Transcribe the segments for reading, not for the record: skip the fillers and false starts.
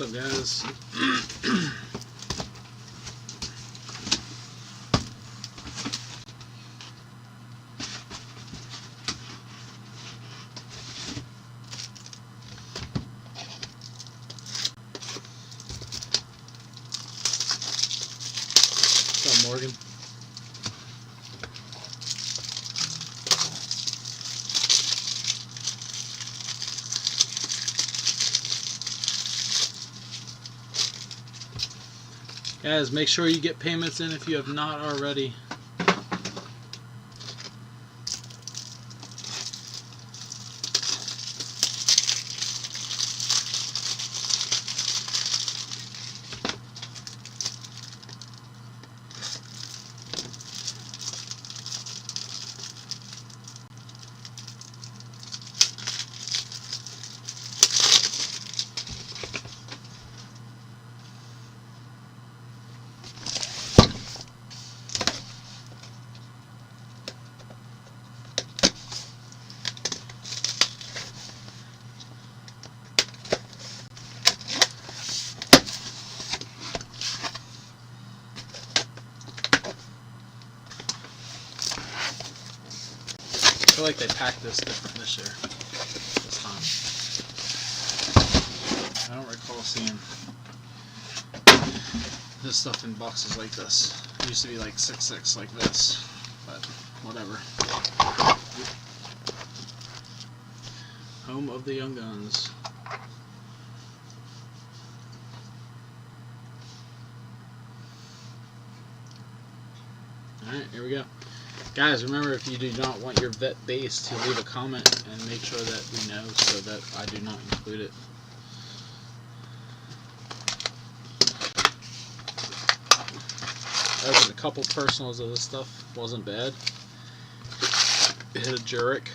up, guys? What's up, Morgan? Guys, make sure you get payments in if you have not already. I feel like they packed this different this year, this time. I don't recall seeing this stuff in boxes like this. It used to be like 6.6 like this, but whatever. Home of the Young Guns. Alright, here we go. Guys, remember, if you do not want your vet base, to leave a comment and make sure that we know so that I do not include it. I opened a couple personals of this stuff. Wasn't bad. It hit a Jurek.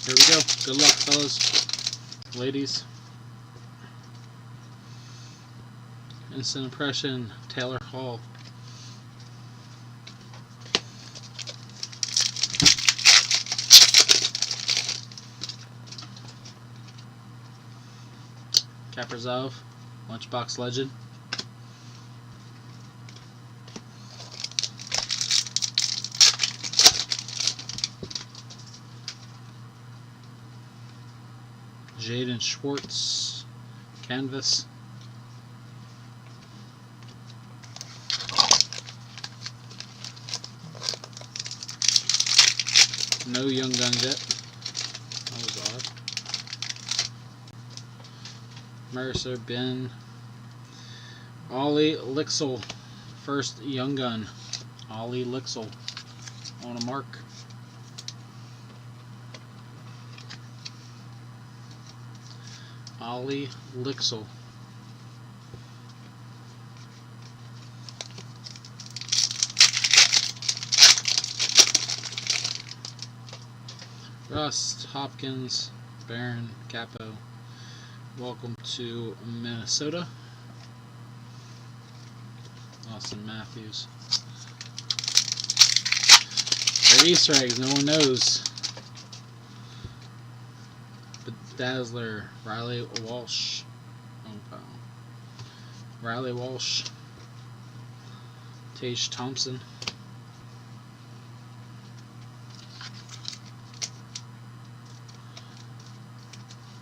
Here we go. Good luck, fellas, ladies. Instant impression, Taylor Hall. Kaprizov, Lunchbox Legend. Jaden Schwartz, Canvas. No Young Guns yet. That was odd. Mercer, Ben. Ollie Lixel, first Young Gun. Ollie Lixel on a mark. Ollie Lixel. Rust, Hopkins, Barron, Capo. Welcome to Minnesota. Austin Matthews. They're Easter eggs, no one knows. Dazzler, Riley Walsh. Oh, Riley Walsh. Tage Thompson.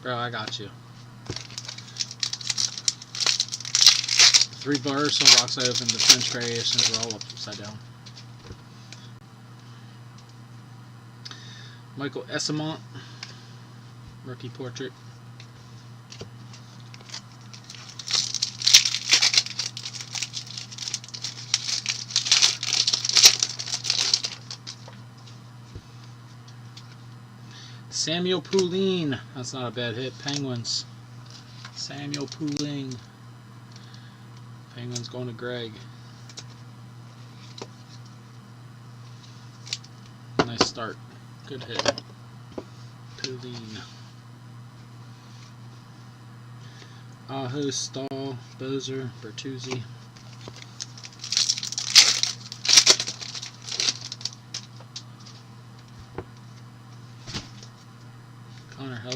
Bro, I got you. 3 bars, some rocks I opened, the French variations were all upside down. Michael Essamont. Rookie portrait. Samuel Poulin. That's not a bad hit. Penguins. Samuel Poulin. Penguins going to Greg. Nice start. Good hit. Poulin. Aho, Stahl, Bozer, Bertuzzi.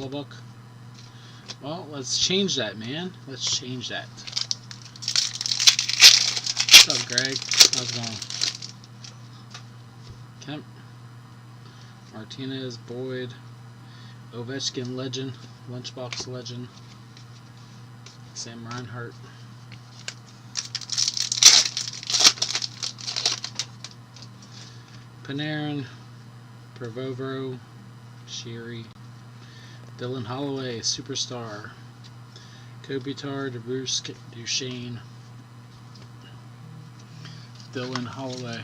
book. Well, let's change that, man. Let's change that. What's up, Greg? How's it going? Kemp, Martinez, Boyd, Ovechkin legend, Lunchbox legend, Sam Reinhart. Panarin, Provorovro, Sheary, Dylan Holloway, Superstar, Kopitar, DeBrusk, Duchesne, Dylan Holloway.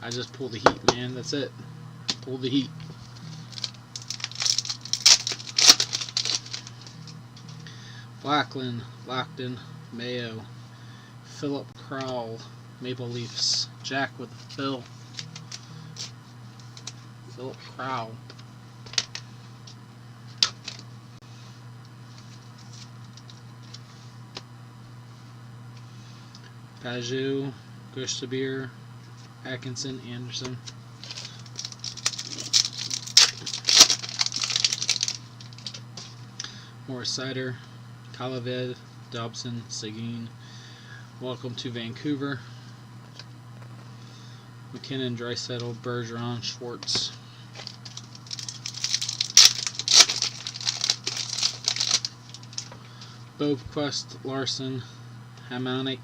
I just pull the heat, man. That's it. Pull the heat. Blackland, Lockton, Mayo, Philip Crowell, Maple Leafs. Jack with Phil. Philip Crowell. Pajou, Gustavir, Atkinson, Anderson. Morris Sider, Kalaved, Dobson, Seguin. Welcome to Vancouver. McKinnon, Draisaitl, Bergeron, Schwartz. Bovequest, Larson, Hamonic,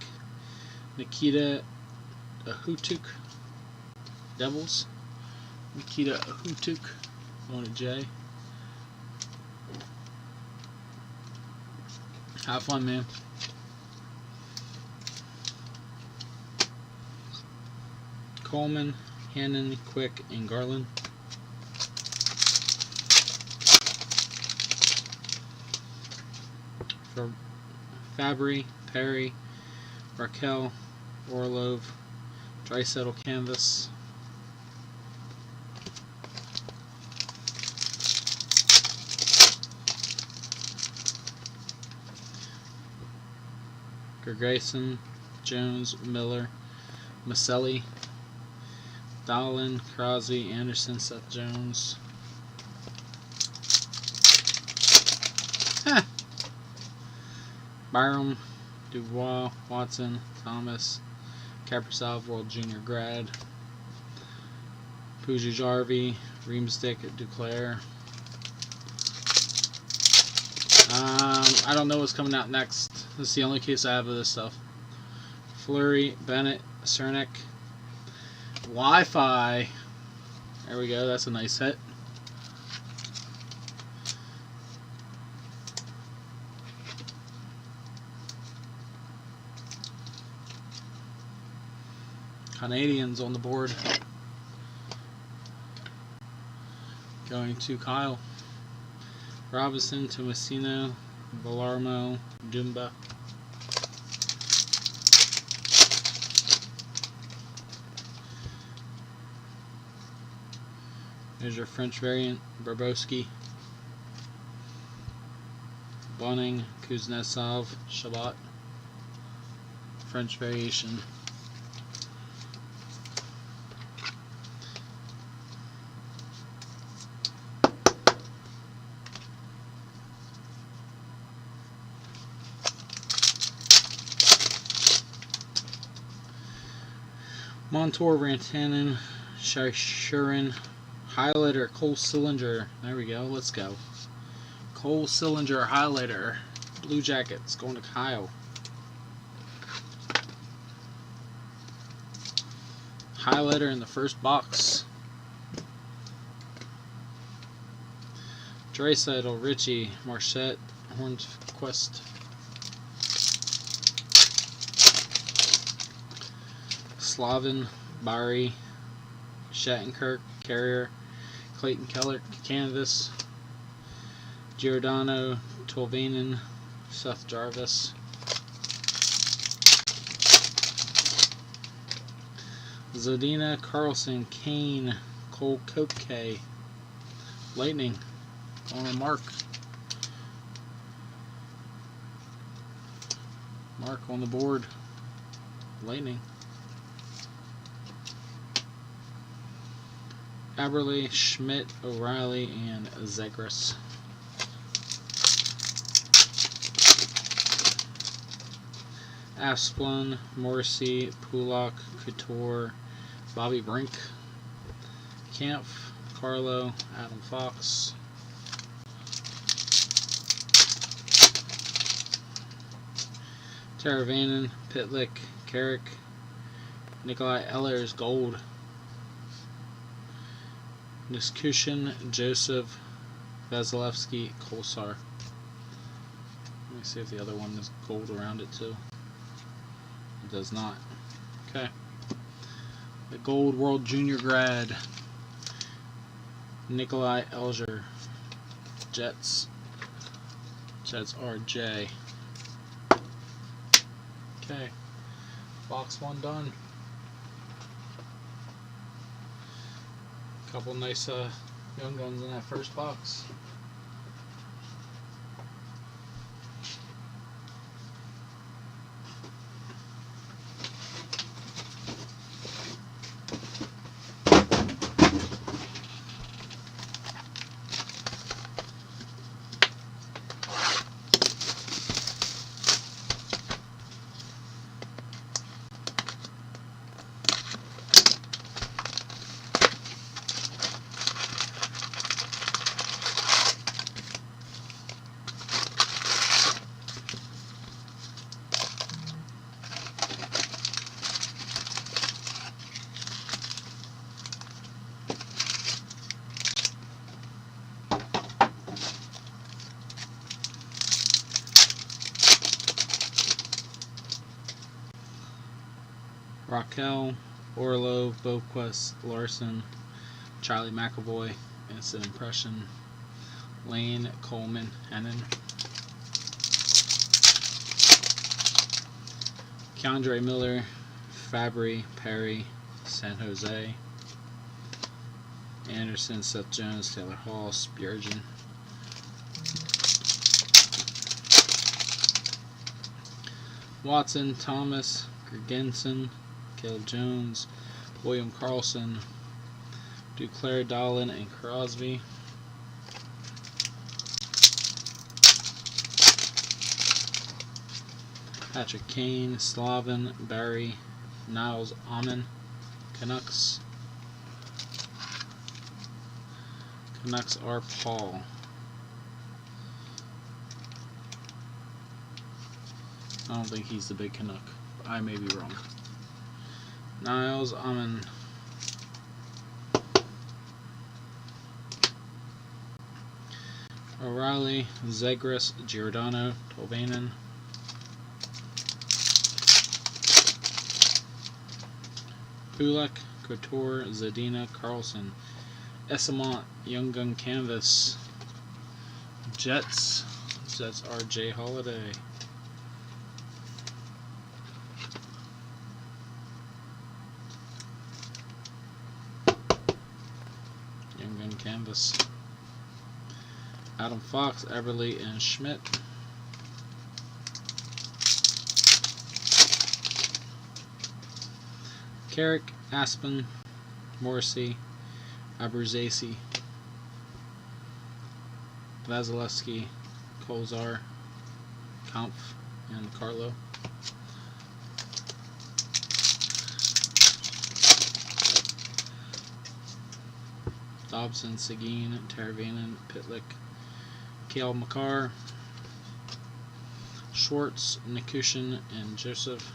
Nikita Ahutuk, Devils. Nikita Ahutuk, going to J. Have fun, man. Coleman, Hannon, Quick, and Garland. For Fabry, Perry, Raquel, Orlov, Draisaitl, Canvas. Grayson, Jones, Miller, Maselli, Dowlin, Crosby, Anderson, Seth Jones. Byram, Dubois, Watson, Thomas, Kaprizov, World Junior grad. Pujujarvi, Reamstick, Duclair. I don't know what's coming out next. This is the only case I have of this stuff. Fleury, Bennett, Cernak, Wi-Fi. There we go. That's a nice hit. Canadians on the board. Going to Kyle. Robinson, Tomasino, Villarmo, Dumba. There's your French variant, Barbowski, Bunning, Kuznetsov, Shabbat. French variation. Montour, Rantanen, Shurin, highlighter, Cole Sillinger. There we go. Let's go. Cole Sillinger, highlighter. Blue Jackets going to Kyle. Highlighter in the first box. Draisaitl, Richie, Marchette, Hornquist. Slavin, Barry, Shattenkirk, Carrier, Clayton Keller, Canvas, Giordano, Tolvanen, Seth Jarvis, Zadina, Carlson, Kane, Cole Koepke, Lightning, on Mark. Mark on the board, Lightning. Eberle, Schmidt, O'Reilly, and Zegras. Asplund, Morrissey, Pulak, Couture, Bobby Brink, Kampf, Carlo, Adam Fox. Teravainen, Pitlick, Carrick, Nikolai Ehlers, gold. Nichushkin, Joseph, Vasilevsky, Kolsar. Let me see if the other one is gold around it too. It does not. Okay. The Gold World Junior grad, Nikolai Ehlers, Jets. Jets RJ. Okay. Box 1 done. Couple nice young guns in that first box. Raquel, Orlov, Boquist, Larson, Charlie McAvoy, Instant Impression, Lane, Coleman, Hennon, Keandre Miller, Fabry, Perry, San Jose, Anderson, Seth Jones, Taylor Hall, Spurgeon, Watson, Thomas, Gergensen, Caleb Jones, William Carlson, Duclair, Dahlin, and Crosby. Patrick Kane, Slavin, Barry, Niles Amon, Canucks. Canucks are Paul. I don't think he's the big Canuck. I may be wrong. Niles Amon. O'Reilly, Zegras, Giordano, Tolvanen. Pulak, Couture, Zadina, Carlson. Essamont, Young Gun Canvas. Jets. Jets RJ Holiday. Young Gun Canvas. Adam Fox, Eberle, and Schmidt. Carrick, Aspen, Morrissey, Abruzzese, Vasilevsky, Kolzar, Kampf, and Carlo. Dobson, Seguin, Teravainen, Pitlick, Cale Makar, Schwartz, Nichushkin, and Joseph.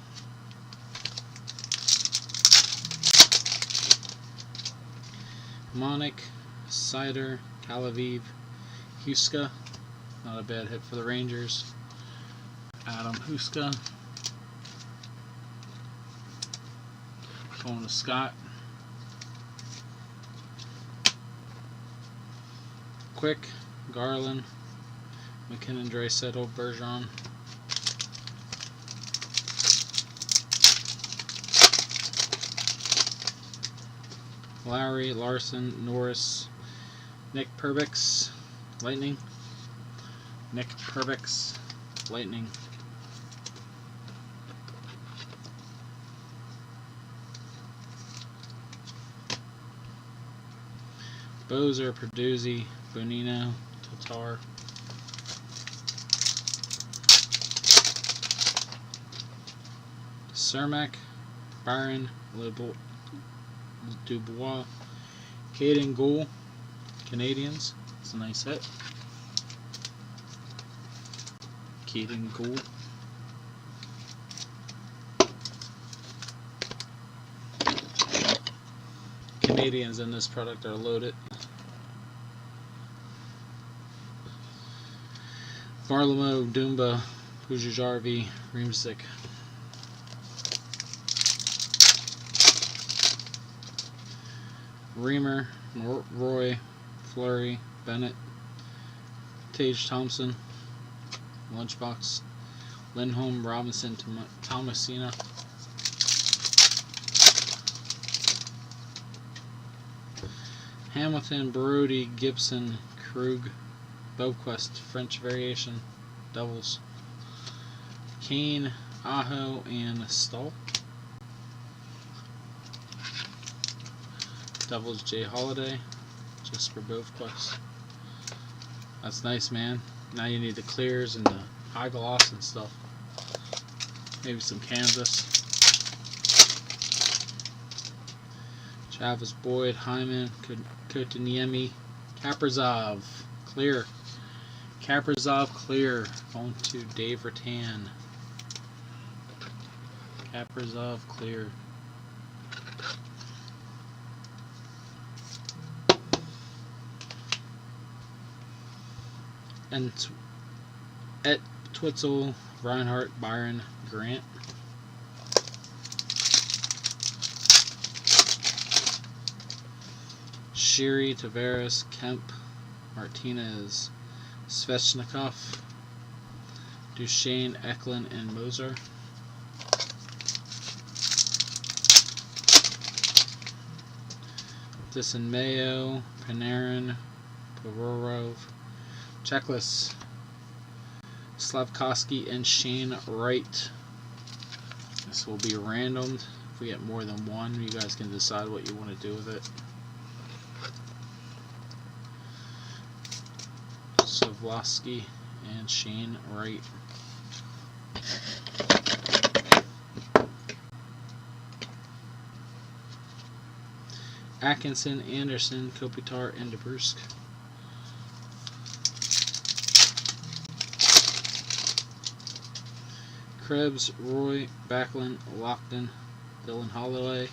Monic, Sider, Kalaviv, Huska. Not a bad hit for the Rangers. Adam Huska. Going to Scott. Quick, Garland, McKinnon, Draisaitl, Bergeron. Lowry, Larson, Norris, Nick Perbix, Lightning. Nick Perbix, Lightning. Bozer, Perduzzi, Bonino, Tatar. Cermak, Byron, Dubois, Caden Gould, Canadians. It's a nice hit. Caden Gould. Canadians in this product are loaded. Varlamov, Dumba, Pujajarvi, Reemsik. Reamer, Roy, Fleury, Bennett, Tage Thompson, Lunchbox, Lindholm, Robinson, Thomasina. Hamilton, Brody, Gibson, Krug, Boquest, French variation, Devils. Kane, Aho, and Stahl. Devils, Jay Holiday, just for Boquest. That's nice, man. Now you need the clears and the high gloss and stuff. Maybe some canvas. Travis Boyd, Hyman, Kotaniemi, Kaprizov, clear. Kaprizov, clear. Going to Dave Rattan. Kaprizov, clear. And at Twitzel, Reinhardt, Byron, Grant. Shiri, Tavares, Kemp, Martinez, Svechnikov, Duchesne, Eklund, and Moser. Dyson Mayo, Panarin, Pavorov. Checklist: Slavkovsky and Shane Wright. This will be randomed. If we get more than one, you guys can decide what you want to do with it. Slavkovsky and Shane Wright. Atkinson, Anderson, Kopitar, and DeBrusk. Krebs, Roy, Backlund, Lockton, Dylan Holloway,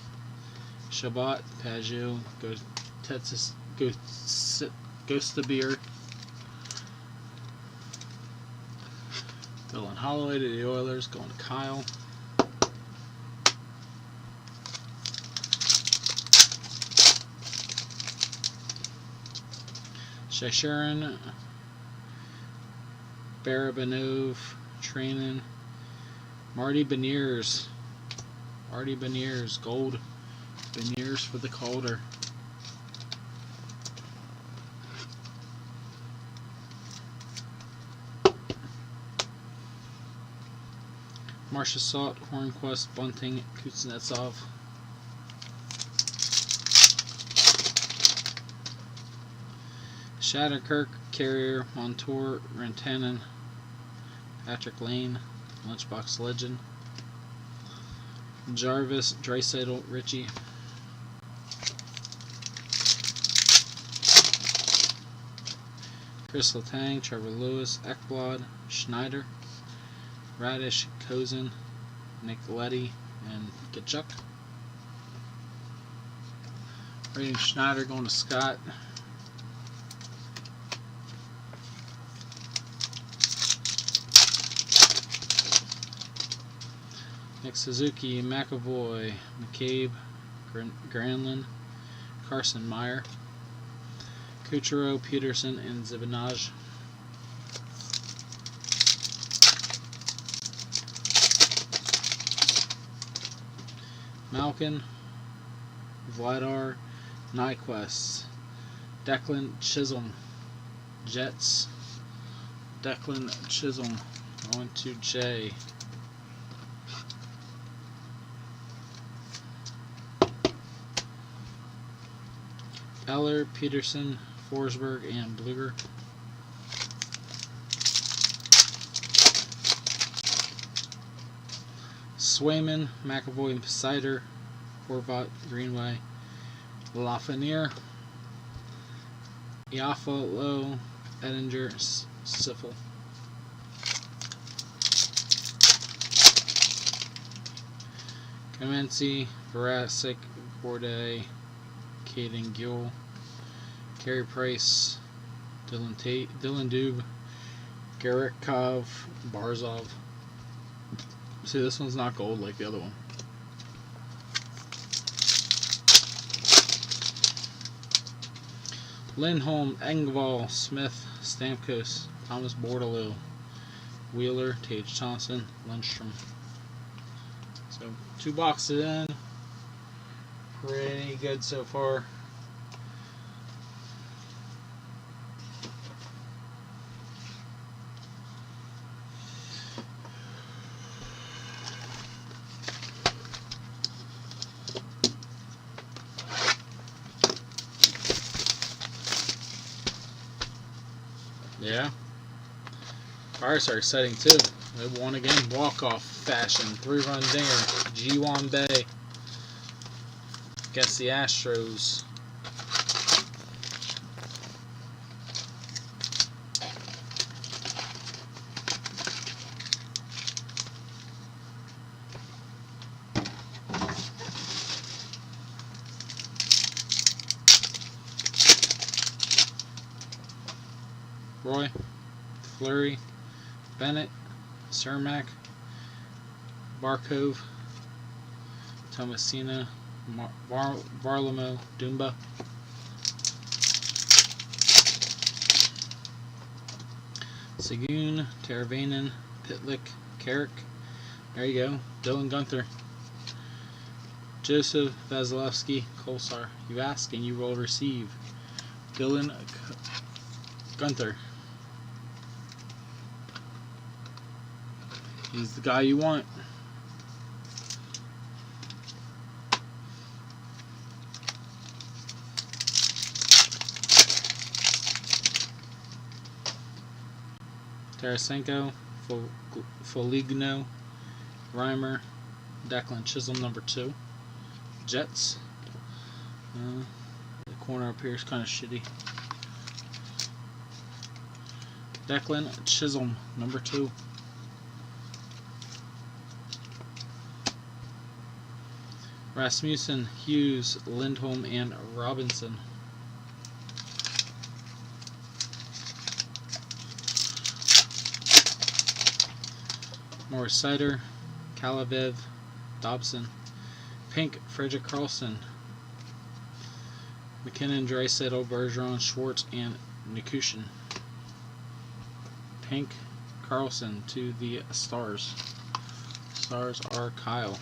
Shabbat, Pajot, Gostabir, Dylan Holloway to the Oilers, going to Kyle. Shashurin, Barabanov, Trainin, Marty Beniers, gold Beniers for the Calder. Marcia Salt, Hornquist, Bunting, Kuznetsov. Shatterkirk, Carrier, Montour, Rantanen, Patrick Lane, Lunchbox Legend, Jarvis, Draisaitl, Richie, Chris Letang, Trevor Lewis, Ekblad, Schneider, Radish, Kozin, Nick Leddy, and Kachuk. Rating Schneider going to Scott. Nick Suzuki, McAvoy, McCabe, Granlund, Carson Meyer, Kuchero, Peterson, and Zibanejad. Malkin, Vladar, Nyquist, Declan Chisholm, Jets, Declan Chisholm, going to Jay. Heller, Peterson, Forsberg, and Bluger. Swayman, McAvoy, Sider, Horvat, Greenway, Lafreniere, Iafalo, Edinger, Siffel. Kamency, Varasic, Gorday, Caden Gill, Carey Price, Dylan Dube, Garikov, Barzov. See, this one's not gold like the other one. Lindholm, Engvall, Smith, Stamkos, Thomas Bordeleau, Wheeler, Tage Thompson, Lundstrom. So 2 boxes in. Pretty good so far. Yeah. Pirates are exciting too. They won again, walk-off fashion, 3-run dinger, G1 Bay against the Astros. Roy, Fleury, Bennett, Cermak, Barkov, Tomasina, Varlamov, Dumba. Sagoon, Teravainen, Pitlick, Carrick. There you go. Dylan Gunther. Joseph Vasilevsky, Kolsar. You ask and you will receive. Dylan Gunther. He's the guy you want. Tarasenko, Foligno, Reimer, Declan Chisholm, number 2. Jets. The corner up here is kind of shitty. Declan Chisholm, number 2. Rasmussen, Hughes, Lindholm, and Robinson. Morris Sider, Kalavev, Dobson. Pink, Frederick Carlson. McKinnon, Draisaitl, Bergeron, Schwartz, and Nikushin. Pink, Carlson to the Stars. Stars are Kyle.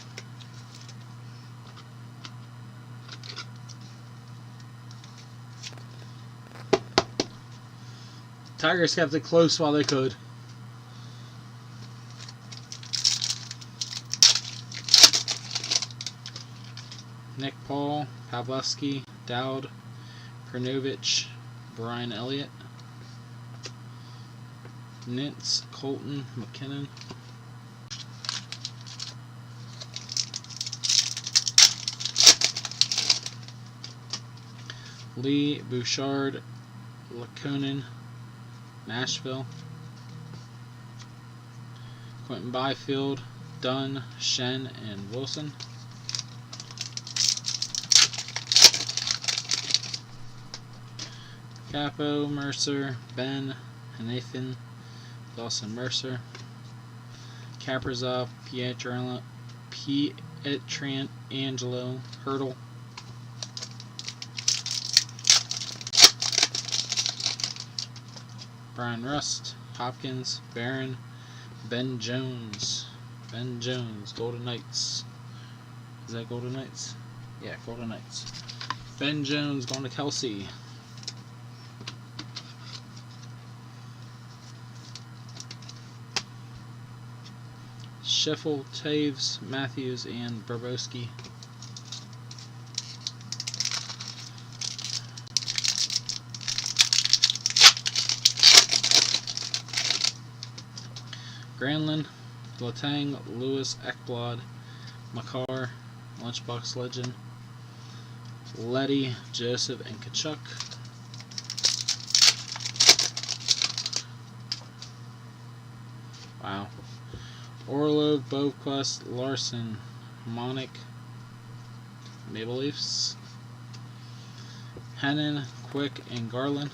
Tigers kept it close while they could. Nick Paul, Pavlovsky, Dowd, Pernovich, Brian Elliott, Nintz, Colton, McKinnon, Lee, Bouchard, Lakonin, Nashville, Quentin Byfield, Dunn, Shen, and Wilson. Capo, Mercer, Ben, Nathan, Dawson Mercer, Kaprizov, Pietrangelo, Hurdle, Brian Rust, Hopkins, Barron, Ben Jones. Ben Jones, Golden Knights. Is that Golden Knights? Yeah, Golden Knights. Ben Jones going to Kelsey. Scheffel, Taves, Matthews, and Bobrovsky. Granlund, Letang, Lewis, Ekblad, Makar, Lunchbox Legend, Letty, Joseph, and Kachuk. Wow. Orlov, Bovequest, Larson, Monic, Maple Leafs, Hennon, Quick, and Garland.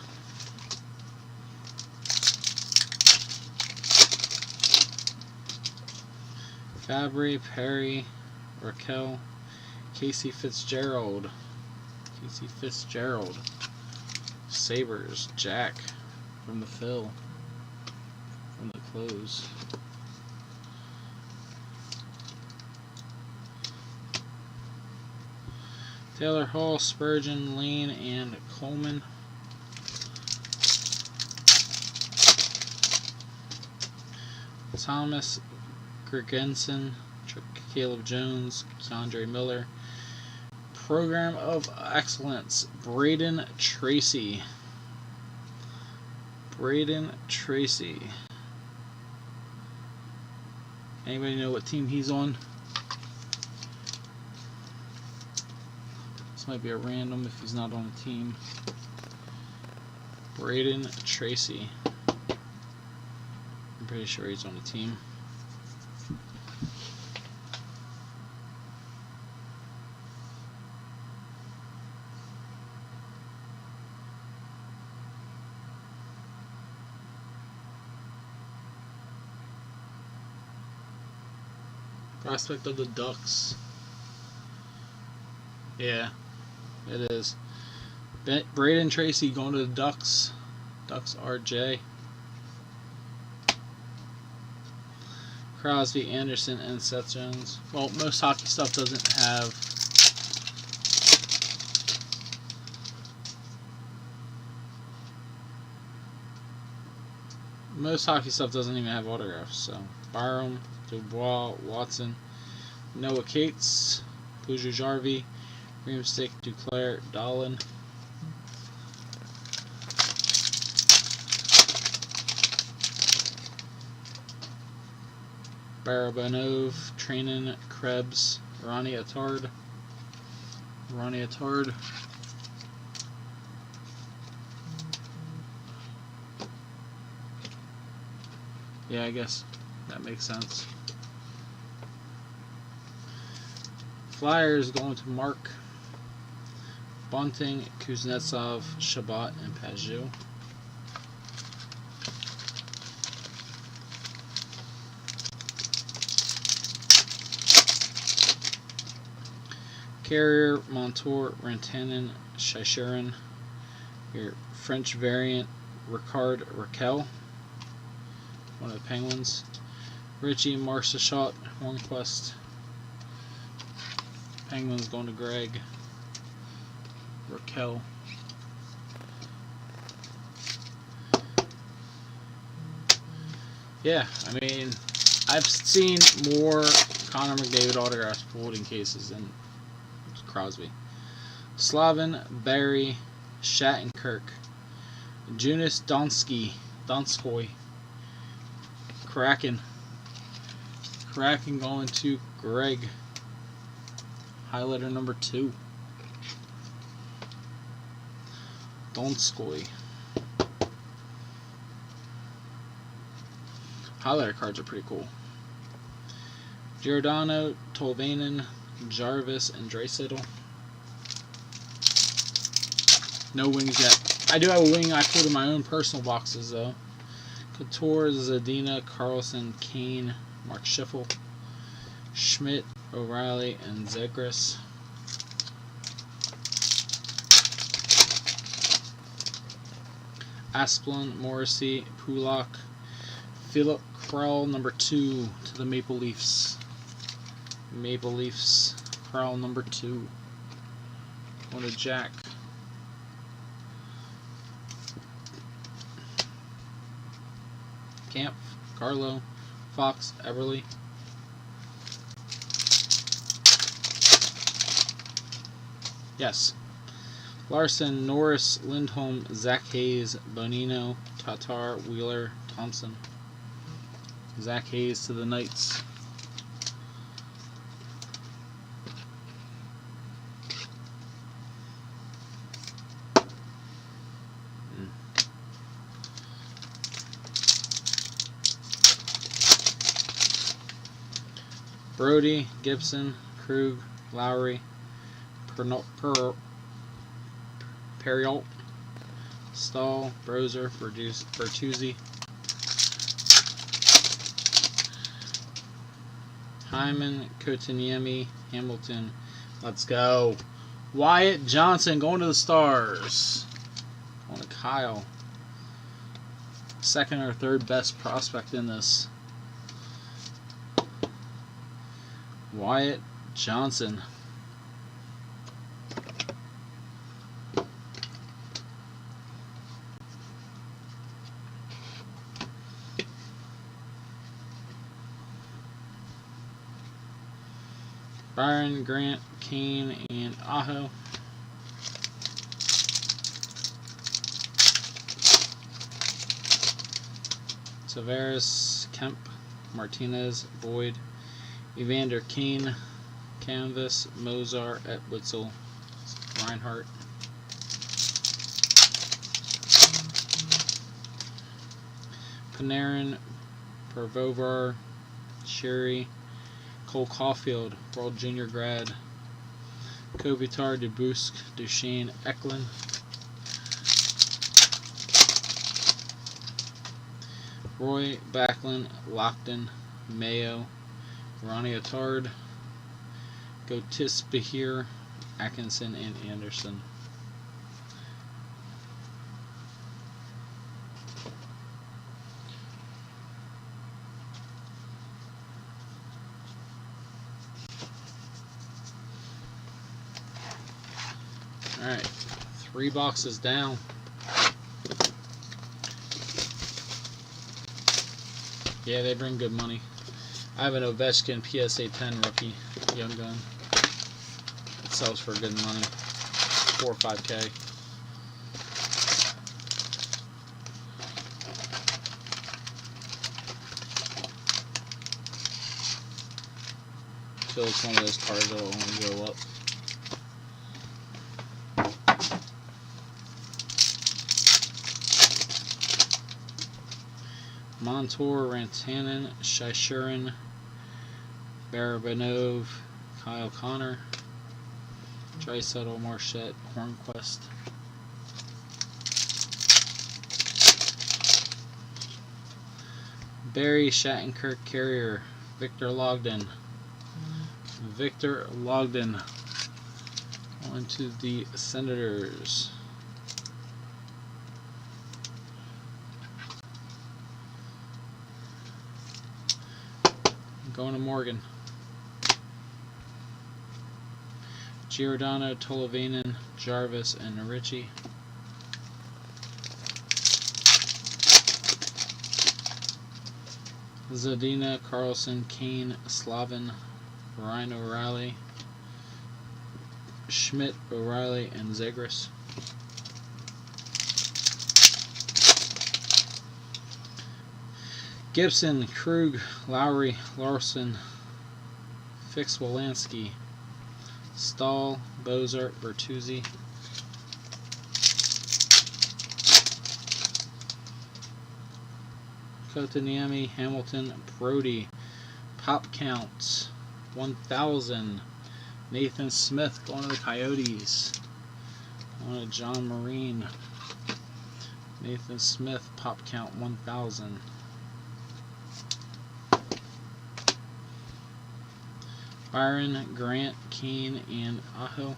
Fabry, Perry, Raquel, Casey Fitzgerald, Sabres, Jack, from the fill, from the close. Taylor Hall, Spurgeon, Lane, and Coleman. Thomas, Gergensen, Caleb Jones, Keandre Miller. Program of Excellence, Braden Tracy. Anybody know what team he's on? This might be a random if he's not on a team. Braden Tracy. I'm pretty sure he's on a team. Prospect of the Ducks. Yeah, it is. Braden Tracy going to the Ducks. Ducks RJ. Crosby, Anderson, and Seth Jones. Well, most hockey stuff doesn't have. Most hockey stuff doesn't even have autographs. So Byram, Dubois, Watson, Noah Cates, Puju-Jarvi, Reamstick, Duclair, Dahlin. Barabanov, Trainin, Krebs, Ronnie Attard. Yeah, I guess that makes sense. Flyers going to Mark, Bunting, Kuznetsov, Shabbat, and Pajot. Carrier, Montour, Rantanen, Shishirin. Your French variant, Ricard Raquel, one of the Penguins. Richie, Marchessault, Hornquist. Penguins going to Greg. Raquel. Yeah, I mean, I've seen more Connor McDavid autographs pulled in cases than Crosby. Slavin, Barry, Shattenkirk, Jonas Donskoy, Kraken going to Greg. Highlighter number 2. Donskoy. Highlighter cards are pretty cool. Giordano, Tolvanen, Jarvis, and Draisaitl. No wings yet. I do have a wing I pulled in my own personal boxes though. Couture, Zadina, Carlson, Kane, Mark Schiffel, Schmidt, O'Reilly, and Zegras. Asplund, Morrissey, Pulak, Philip Krell, number 2 to the Maple Leafs. Krell, number 2. Going to Jack. Camp, Carlo, Fox, Everly. Yes. Larson, Norris, Lindholm, Zach Hayes, Bonino, Tatar, Wheeler, Thompson. Zach Hayes to the Knights. Brody, Gibson, Krug, Lowry, Perriot, Stahl, Brozer, Bertuzzi, Hyman, Kotaniemi, Hamilton. Let's go. Wyatt Johnson going to the Stars. Going to Kyle. Second or third best prospect in this. Wyatt Johnson. Byron, Grant, Kane, and Aho. Tavares, Kemp, Martinez, Boyd, Evander Kane, Canvas, Mozart, Witzel, Reinhardt. Panarin, Pervovar, Sherry, Cole Caulfield, World Junior grad, Kopitar, DeBrusque, Duchesne, Eklund, Roy, Backlund, Lockton, Mayo, Ronnie Attard, Gotis Behir, Atkinson, and Anderson. Alright, 3 boxes down. Yeah, they bring good money. I have an Ovechkin PSA 10 rookie young gun. It sells for good money, 4 or 5K. So it's one of those cards that will only go up. Montour, Rantanen, Shyshurin, Barabanov, Kyle Connor, Draisaitl, Marchette, Hornquist. Barry, Shattenkirk, Carrier, Victor Logden. Victor Logden. On to the Senators. Going to Morgan. Giordano, Tolavainen, Jarvis, and Ritchie. Zadina, Carlson, Kane, Slavin, Ryan O'Reilly, Schmidt, O'Reilly, and Zegras. Gibson, Krug, Lowry, Larson, Fix-Wolansky, Stahl, Bozart, Bertuzzi. Kotaniemi, Hamilton, Brody. Pop counts 1,000. Nathan Smith going to the Coyotes. On to John Marine. Nathan Smith, pop count 1,000. Byron, Grant, Keane, and Aho.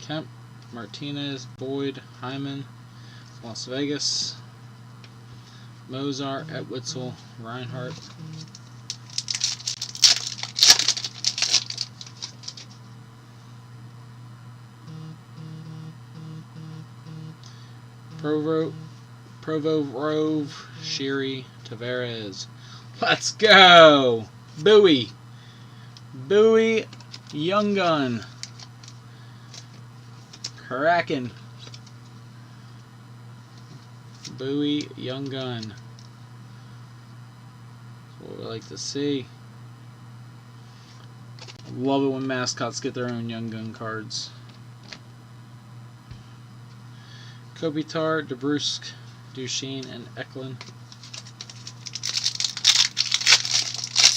Kemp, Martinez, Boyd, Hyman, Las Vegas, Mozart, Witzel, Reinhardt. Provo Rove, Sheary, Tavares. Let's go! Bowie. Bowie, Young Gun. Kraken. Bowie, Young Gun. That's what we like to see. I love it when mascots get their own Young Gun cards. Kopitar, DeBrusque, Duchesne, and Eklund.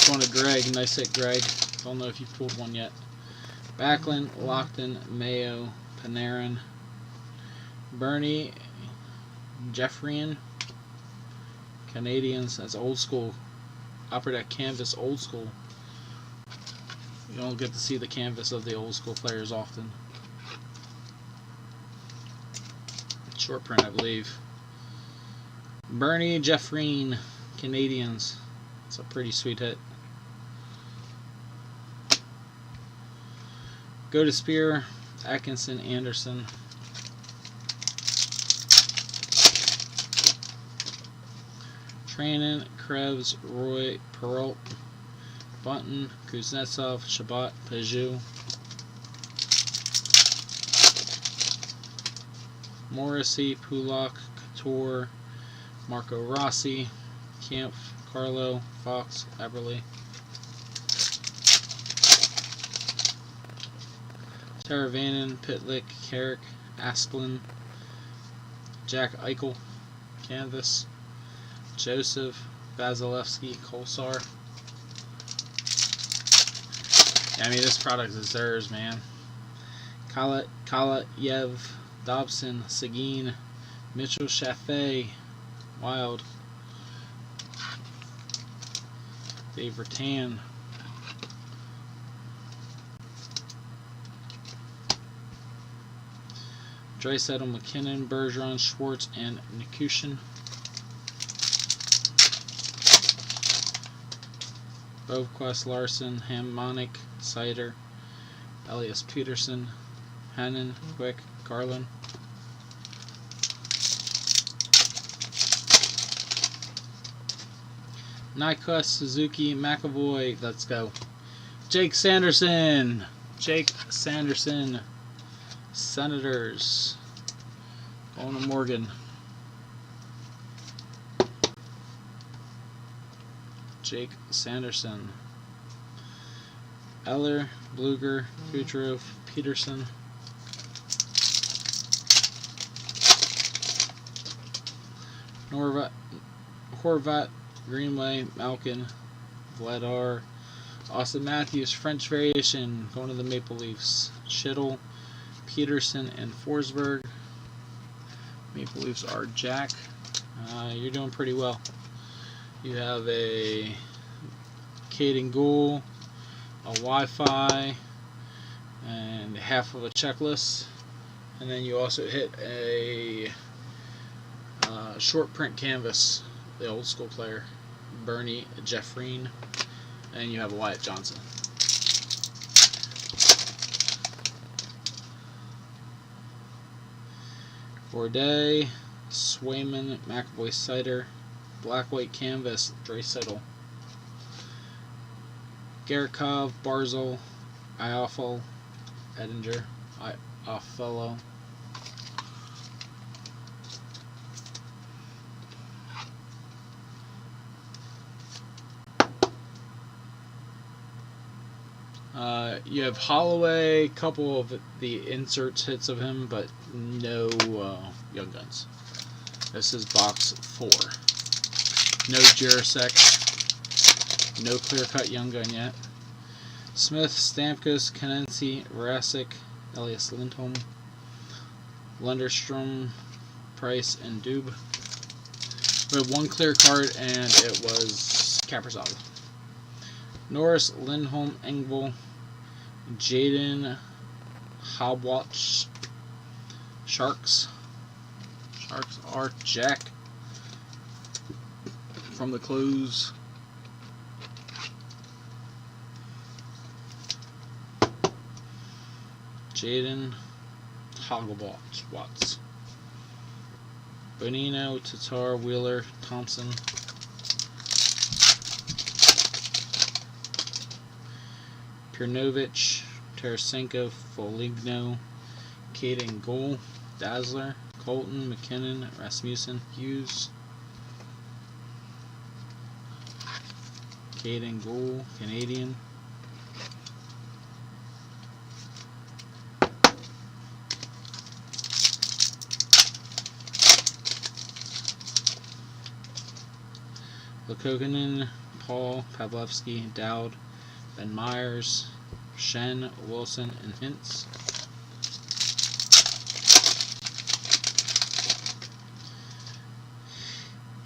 Going to Greg. Nice hit, Greg. Don't know if you pulled one yet. Backlund, Lockton, Mayo, Panarin, Bernie, Jeffrian. Canadians. That's old school. Upper Deck canvas, old school. You don't get to see the canvas of the old school players often. Short print, I believe. Bernie, Jeffreen, Canadians. It's a pretty sweet hit. Go to Spear, Atkinson, Anderson. Trainin, Krebs, Roy, Perrault, Bunton, Kuznetsov, Shabbat, Peugeot. Morrissey, Pulak, Couture, Marco Rossi, Kempf, Carlo, Fox, Eberle. Teravainen, Pitlick, Carrick, Asplin, Jack Eichel, Canvas, Joseph, Vasilevsky, Kolsar. Yeah, I mean, this product is theirs, man. Kalayev, Dobson, Seguin, Mitchell, Chaffee, Wild, Dave Rattan, Draisaitl, McKinnon, Bergeron, Schwartz, and Nikushin. Bovequest, Larson, Hamonic, Sider, Elias Peterson, Hannon, Quick, Garland. Nyquist, Suzuki, McAvoy. Let's go. Jake Sanderson. Jake Sanderson. Senators. Going to Morgan. Jake Sanderson. Eller, Bluger, Kucherov, Peterson. Horvat, Greenway, Malkin, Vladar, Austin Matthews, French variation, going to the Maple Leafs. Schittle, Peterson, and Forsberg. Maple Leafs are Jack. You're doing pretty well. You have a Caden Gould, a Wi-Fi, and half of a checklist. And then you also hit a short print canvas, the old school player, Bernie Jeffreen, and you have a Wyatt Johnson. Corday, Swayman, McAvoy, Sider, black white canvas, Draisaitl, Garikov, Barzal, Iafel, Edinger, Iaffello. You have Holloway, couple of the inserts hits of him, but no Young Guns. This is box 4. No Jirasek, no clear-cut Young Gun yet. Smith, Stamkos, Kanensi, Rasic, Elias Lindholm, Lunderstrom, Price, and Dube. We have one clear card, and it was Kaprizov. Norris, Lindholm, Engvall, Jaden, Hobwatch, Sharks. Sharks are Jack from the close. Jaden, Hogglebotch, Watts. Bonino, Tatar, Wheeler, Thompson. Pirnovich, Tarasenko, Foligno, Caden Gould, Dazzler, Colton, McKinnon, Rasmussen, Hughes, Caden Gould, Canadian, Lekokonen, Paul, Pavlovsky, Dowd, Ben Myers, Shen, Wilson, and Hintz.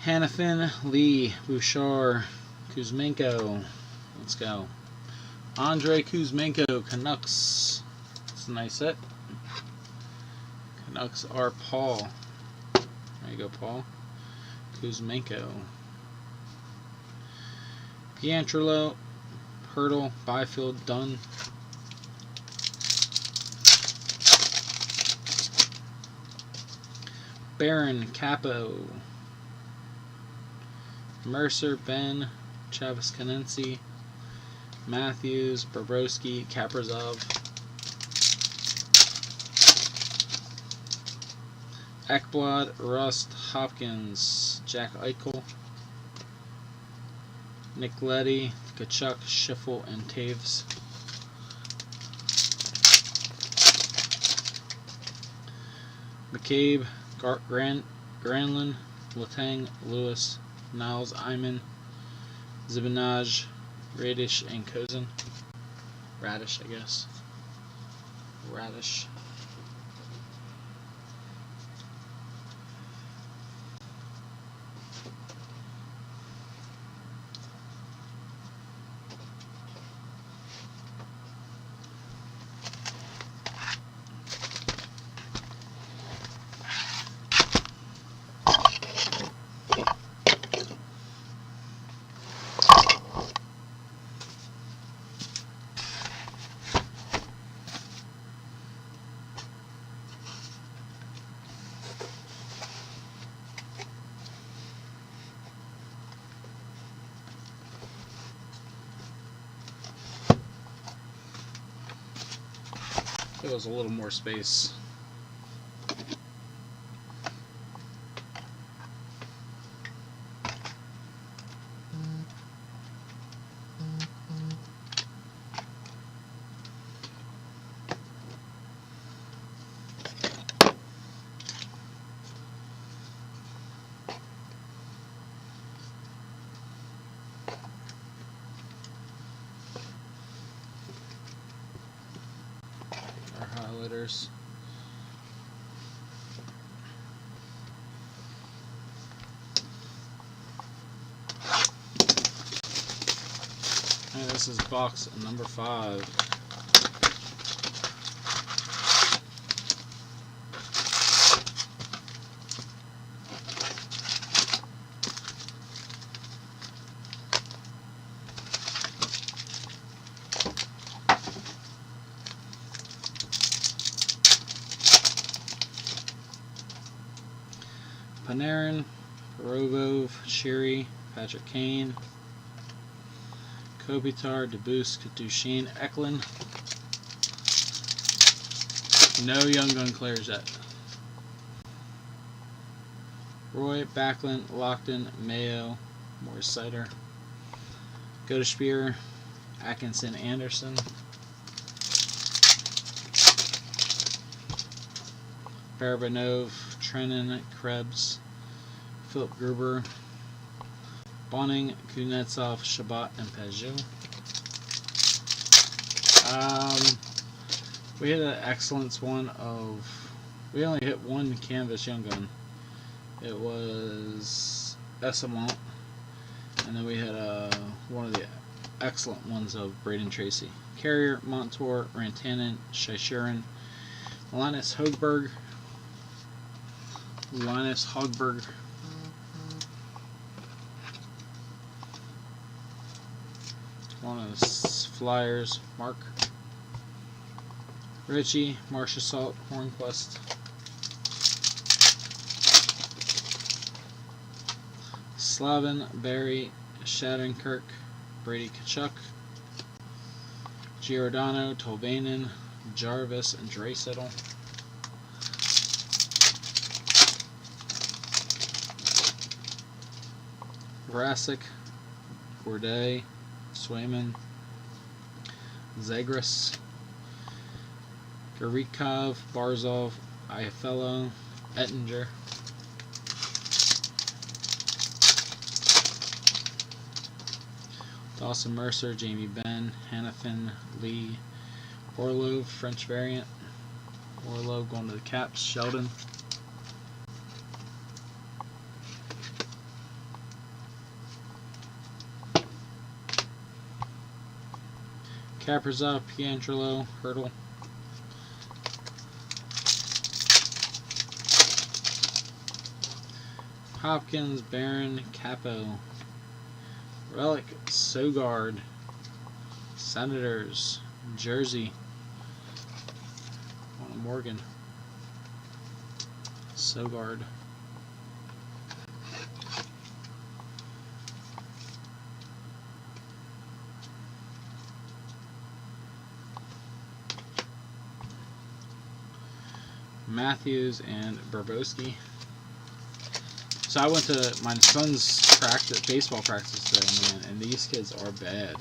Hannafin, Lee, Bouchard, Kuzmenko. Let's go. Andre Kuzmenko, Canucks. It's a nice set. Canucks are Paul. There you go, Paul. Kuzmenko. Pietrangelo, Hurdle, Byfield, Dunn. Barron, Capo. Mercer, Ben, Chavis Canensi, Matthews, Bobrovsky, Kaprizov. Ekblad, Rust, Hopkins, Jack Eichel, Nick Leddy, Kachuk, Schiffel, and Taves. McCabe, Granlund, Letang, Lewis, Niles, Iman, Zibanejad, Radish, and Kozin. Radish, I guess. Radish. There was a little more space. Our highlighters. And this is box number 5. Panarin, Perovov, Sherry, Patrick Kane, Kopitar, DeBusk, Duchesne, Eklund. No Young Gun Clairs yet. Roy, Backlund, Lockton, Mayo, Morris Sider, Godespear, Atkinson, Anderson, Barabanov, Trenin, Krebs, Philip Gruber, Bonning, Kuznetsov, Shabbat, and Peugeot. We had an excellence one of... We only hit one canvas Young Gun. It was Essamont. And then we had one of the excellent ones of Braden Tracy. Carrier, Montour, Rantanen, Shyshurin, Linus Hogberg, one of the Flyers, Mark Ritchie, Marcia Salt, Hornquist, Slavin, Barry, Shattenkirk, Brady Kachuk, Giordano, Tolvanen, Jarvis, and Draisaitl. Vrasic, Corday, Swayman, Zagras, Garikov, Barzov, Iafallo, Ettinger, Dawson Mercer, Jamie Benn, Hannafin, Lee, Orlov, French variant. Orlov going to the Caps, Sheldon. Kaprizov, Pietrangelo, Hurdle. Hopkins, Barron, Capo. Relic, Sogard. Senators, Jersey. Morgan. Sogard. Matthews and Bobrovsky. So I went to my son's baseball practice today, man, and these kids are bad.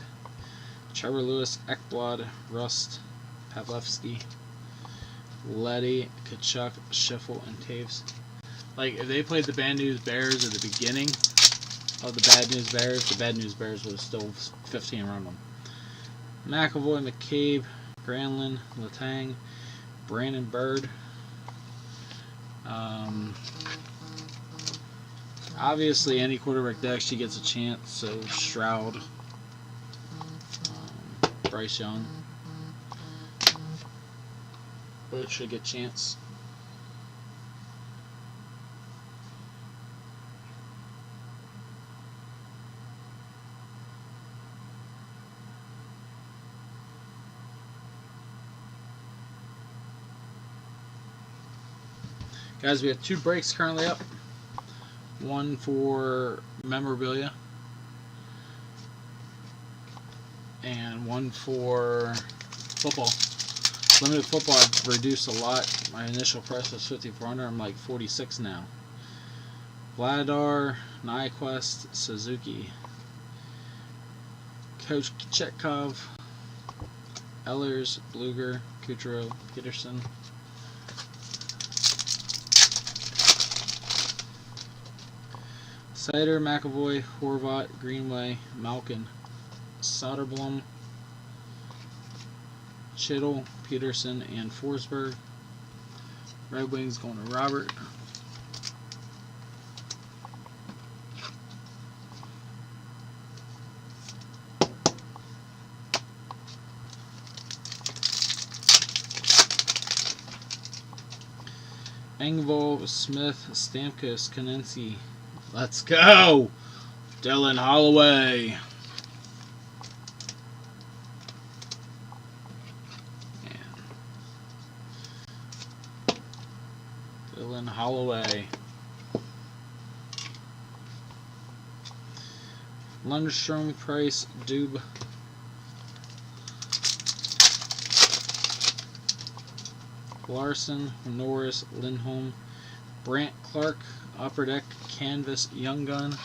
Trevor Lewis, Ekblad, Rust, Pavlevsky, Letty, Kachuk, Schiffel, and Taves. Like, if they played the Bad News Bears at the beginning of the Bad News Bears would have still 15 around them. McAvoy, McCabe, Granlund, Letang, Brandon Bird. Obviously, any quarterback that actually gets a chance, so Stroud, Bryce Young. Both should get a chance. Guys, we have 2 breaks currently up. One for memorabilia and one for football. Limited football, I've reduced a lot. My initial price was $5,400. I'm like $46 now. Vladar, Nyquist, Suzuki, Coach Chetkov, Ellers, Bluger, Kucherov, Peterson. Sider, McAvoy, Horvat, Greenway, Malkin, Soderblom, Chittle, Peterson, and Forsberg. Red Wings going to Robert. Engvall, Smith, Stamkos, Konensi. Let's go! Dylan Holloway. Dylan Holloway. Lundstrom, Price, Dube. Larson, Norris, Lindholm, Brant, Clark, Upper Deck, Canvas, Young Gun,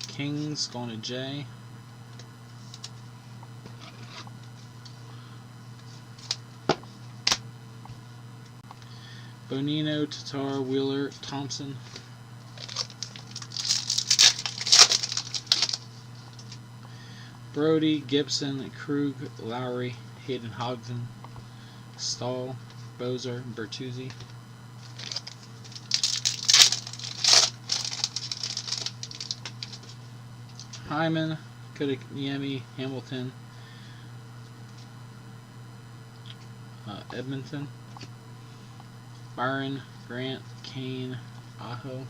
Kings going to J. Bonino, Tatar, Wheeler, Thompson. Brody, Gibson, Krug, Lowry, Hayden Hodgson, Stahl, Bozer, Bertuzzi. Hyman, Kotkaniemi, Hamilton, Edmonton, Byron, Grant, Kane, Aho.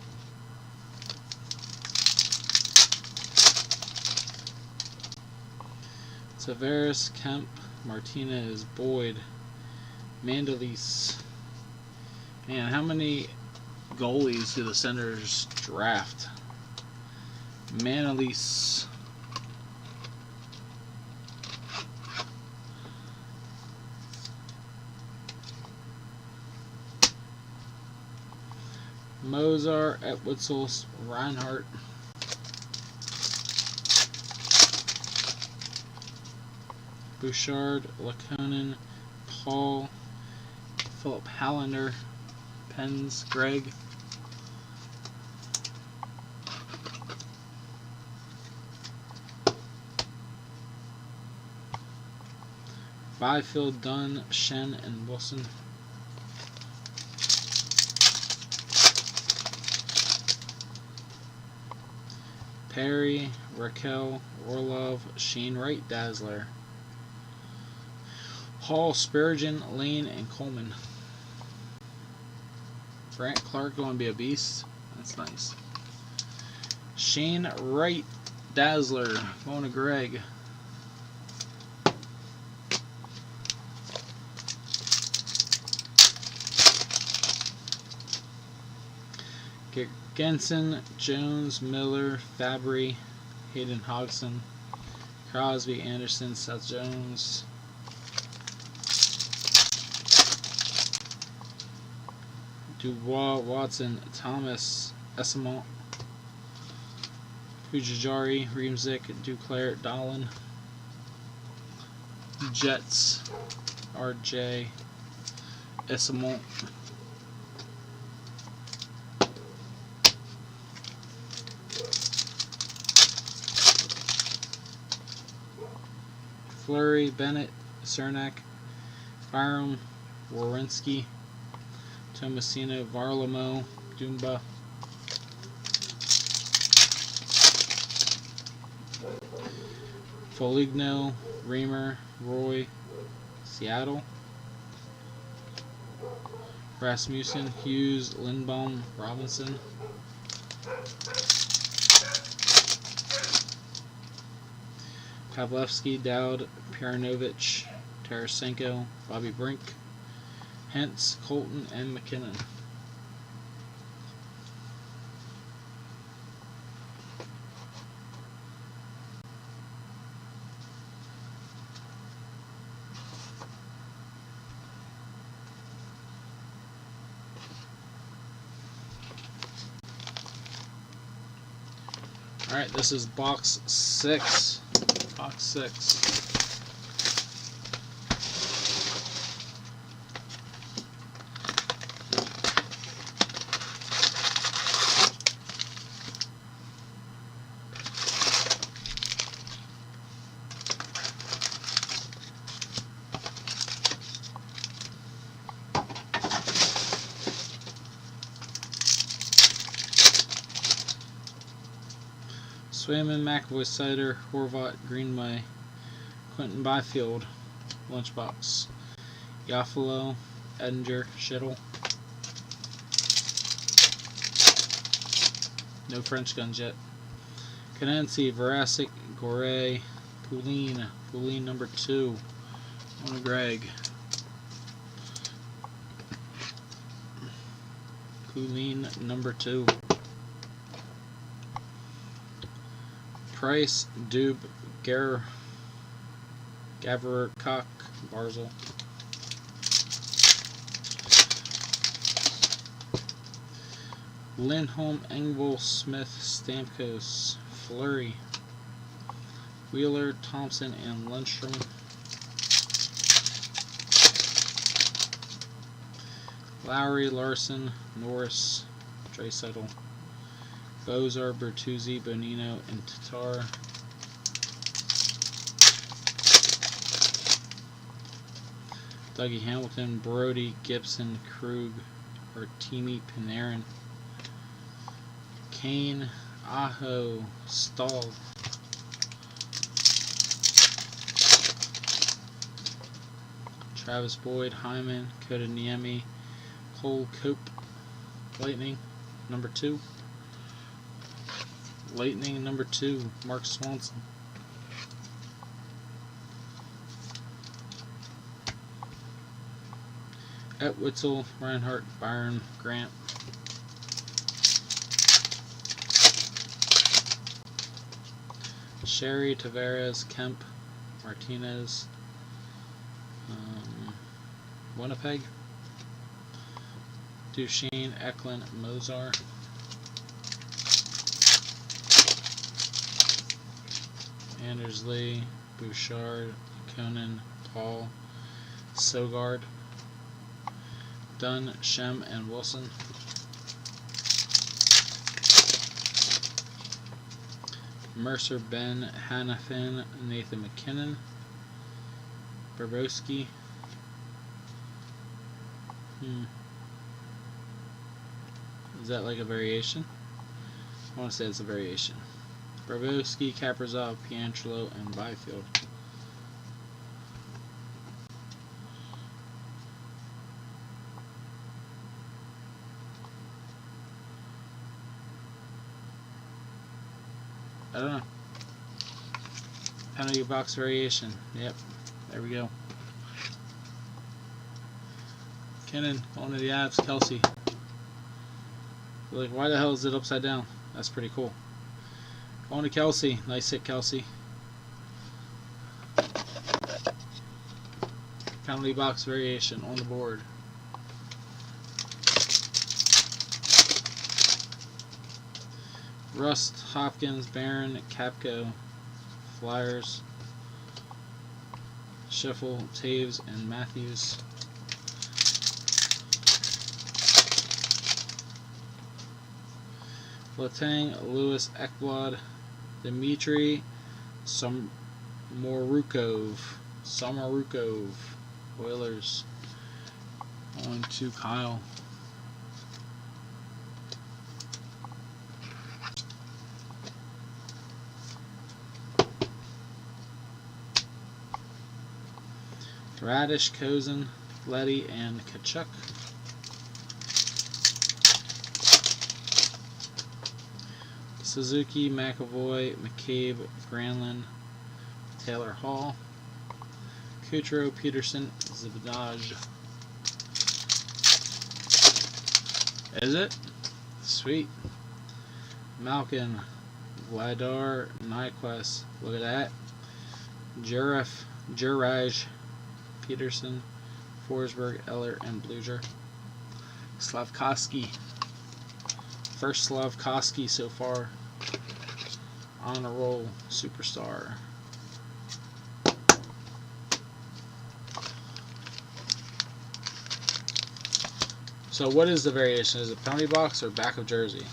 Tavares, Kemp, Martinez, Boyd, Mandalise. Man, how many goalies do the Senators draft? Manalise. Mozart, Etwitzel, Reinhardt. Bouchard, Laconin, Paul, Philip Hallander, Pens, Greg. Byfield, Dunn, Shen, and Wilson. Perry, Raquel, Orlov, Sheen Wright, Dazzler. Hall, Spurgeon, Lane, and Coleman. Grant Clark going to be a beast. That's nice. Sheen Wright, Dazzler, going to Greg. Genson, Jones, Miller, Fabry, Hayden Hodgson, Crosby, Anderson, Seth Jones, Dubois, Watson, Thomas, Esamont, Pujajari, Reemzik, Duclair, Dolan, Jets, RJ, Esamont, Fleury, Bennett, Cernak, Byram, Wawrinski, Tomasino, Varlamo, Dumba, Foligno, Reamer, Roy, Seattle, Rasmussen, Hughes, Lindbaum, Robinson, Pavlevsky, Dowd, Piranovich, Tarasenko, Bobby Brink, Hentz, Colton, and McKinnon. Alright, this is box 6. Box 6. Swayman, McAvoy, Sider, Horvat, Greenway, Quentin Byfield, Lunchbox, Yafalo, Edinger, Schittle. No French guns yet. Canensi, Varasic, Gore, Poulin number 2. On to Greg. Poulin number 2. Price, Dube, Gaverer, Cock, Barzil. Lindholm, Engvall, Smith, Stamkos, Fleury, Wheeler, Thompson, and Lundstrom. Lowry, Larson, Norris, Draisaitl, Bozar, Bertuzzi, Bonino, and Tatar. Dougie Hamilton, Brody, Gibson, Krug, Artemi, Panarin, Kane, Aho, Stahl, Travis Boyd, Hyman, Kodaniemi, Cole Cope, Lightning, number 2. Lightning, number 2, Mark Swanson. Etwitzel, Reinhardt, Byron, Grant. Sherry, Tavares, Kemp, Martinez, Winnipeg, Duchesne, Eklund, Mozart, Anders Lee, Bouchard, Conan, Paul, Sogard, Dunn, Shem, and Wilson. Mercer, Ben, Hannafin, Nathan McKinnon, Barbowski. Is that like a variation? I want to say it's a variation. Barbowski, Kaprizov, Piantrello, and Byfield. I don't know. Penalty box variation. Yep. There we go. Kennan going to the Avs. Kelsey. Like, why the hell is it upside down? That's pretty cool. Going to Kelsey. Nice hit, Kelsey. Penalty box variation on the board. Rust, Hopkins, Barron, Capco, Flyers, Schiffel, Taves, and Matthews. Letang, Lewis, Ekblad, Dmitry, Samorukov, Oilers. On to Kyle. Radish, Kozin, Letty, and Kachuk. Suzuki, McAvoy, McCabe, Granlund, Taylor Hall, Kutro, Peterson, Zibadaj. Is it? Sweet. Malkin, Vladar, Nyquist. Look at that. Juraj, Peterson, Forsberg, Eller, and Bluger. Slavkovsky. First Slavkovsky so far. On a roll. Superstar. So what is the variation? Is it penalty box or back of jersey?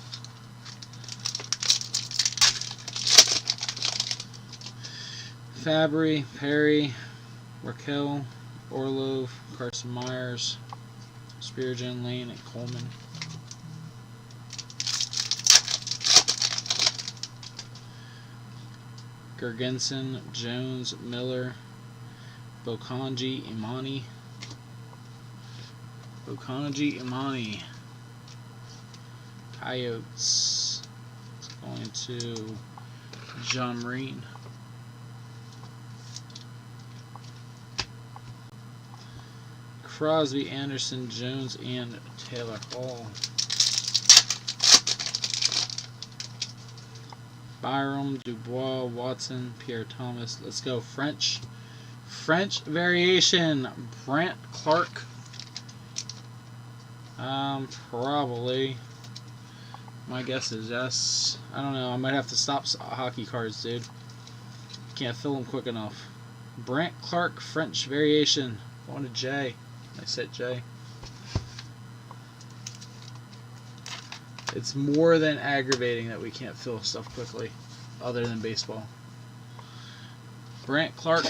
Fabry, Perry, Raquel, Orlov, Carson Myers, Spirigen, Lane, and Coleman. Gergensen, Jones, Miller, Bokanji, Imani. Coyotes. It's going to John Marine. Crosby, Anderson, Jones, and Taylor Hall. Byram, Dubois, Watson, Pierre Thomas. Let's go. French variation. Brant Clark. Probably. My guess is yes. I don't know. I might have to stop hockey cards, dude. Can't fill them quick enough. Brant Clark, French variation. Going to J. I said J. It's more than aggravating that we can't fill stuff quickly, other than baseball. Brant Clark.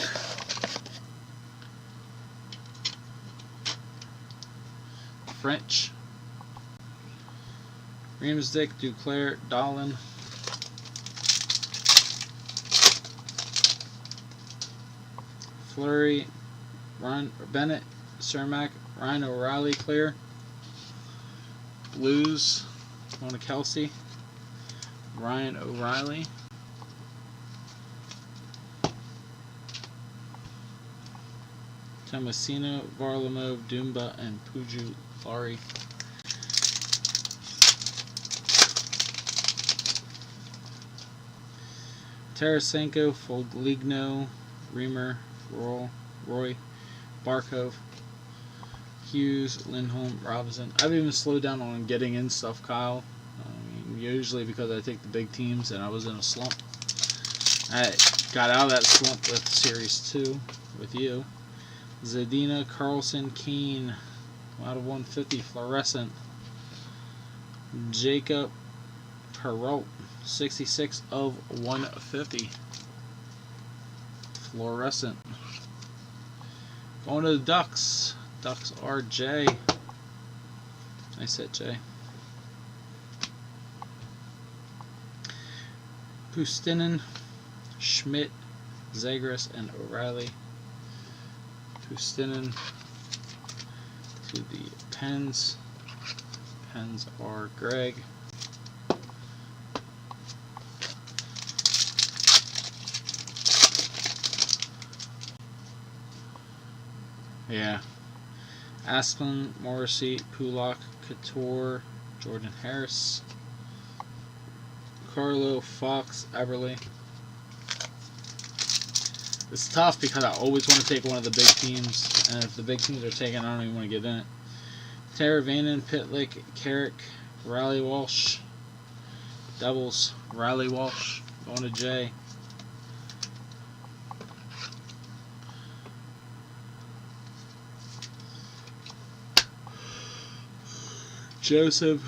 French. Ramsdick, Duclair, Dahlin. Fleury, Bennett, Cermak, Ryan O'Reilly, clear. Blues, going to Kelsey. Ryan O'Reilly. Tomasino, Varlamov, Dumba, and Puju Lari. Tarasenko, Foligno, Reamer, Roy, Barkov, Hughes, Lindholm, Robinson. I've even slowed down on getting in stuff, Kyle. Usually because I take the big teams and I was in a slump. I got out of that slump with Series 2 with you. Zadina Carlson Keene, out of 150, fluorescent. Jacob Perrault, 66 of 150, fluorescent. Going to the Ducks. Ducks are J. Nice hit, Jay. Pustinen, Schmidt, Zagras, and O'Reilly. Pustinen to the Pens. Pens are Greg. Yeah. Aspen, Morrissey, Pulak, Couture, Jordan Harris, Carlo, Fox, Everly. It's tough because I always want to take one of the big teams, and if the big teams are taken, I don't even want to get in it. Teravainen, Pitlick, Carrick, Riley Walsh. Devils, Riley Walsh, going to J. Joseph,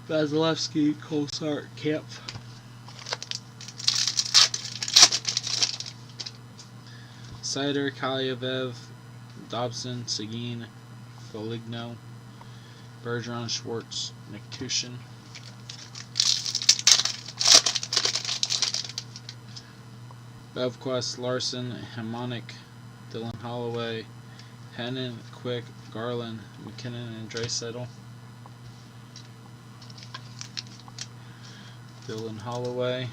Vasilevsky, Kolsart, Camp. Sider, Kalyavev, Dobson, Seguin, Foligno, Bergeron, Schwartz, Niktushin. Bevquist, Larson, Hamonic, Dylan Holloway, Hennon, Quick, Garland, McKinnon, and Draisaitl. Dylan Holloway.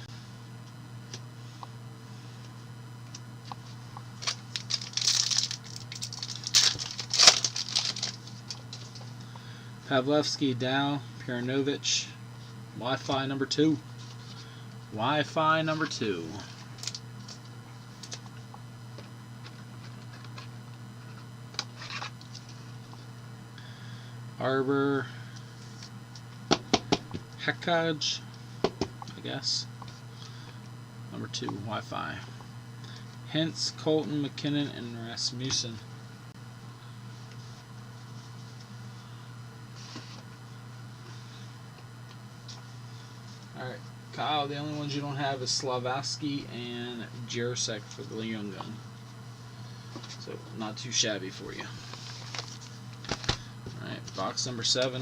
Pavlevsky, Dow, Piranovich, Wi-Fi number 2. Wi-Fi number 2. Arbor, Hekaj, I guess. Number 2, Wi-Fi. Hintz, Colton, McKinnon, and Rasmussen. Alright, Kyle, the only ones you don't have is Slavaski and Jirasek for the Young Gun. So, not too shabby for you. Alright, box number 7.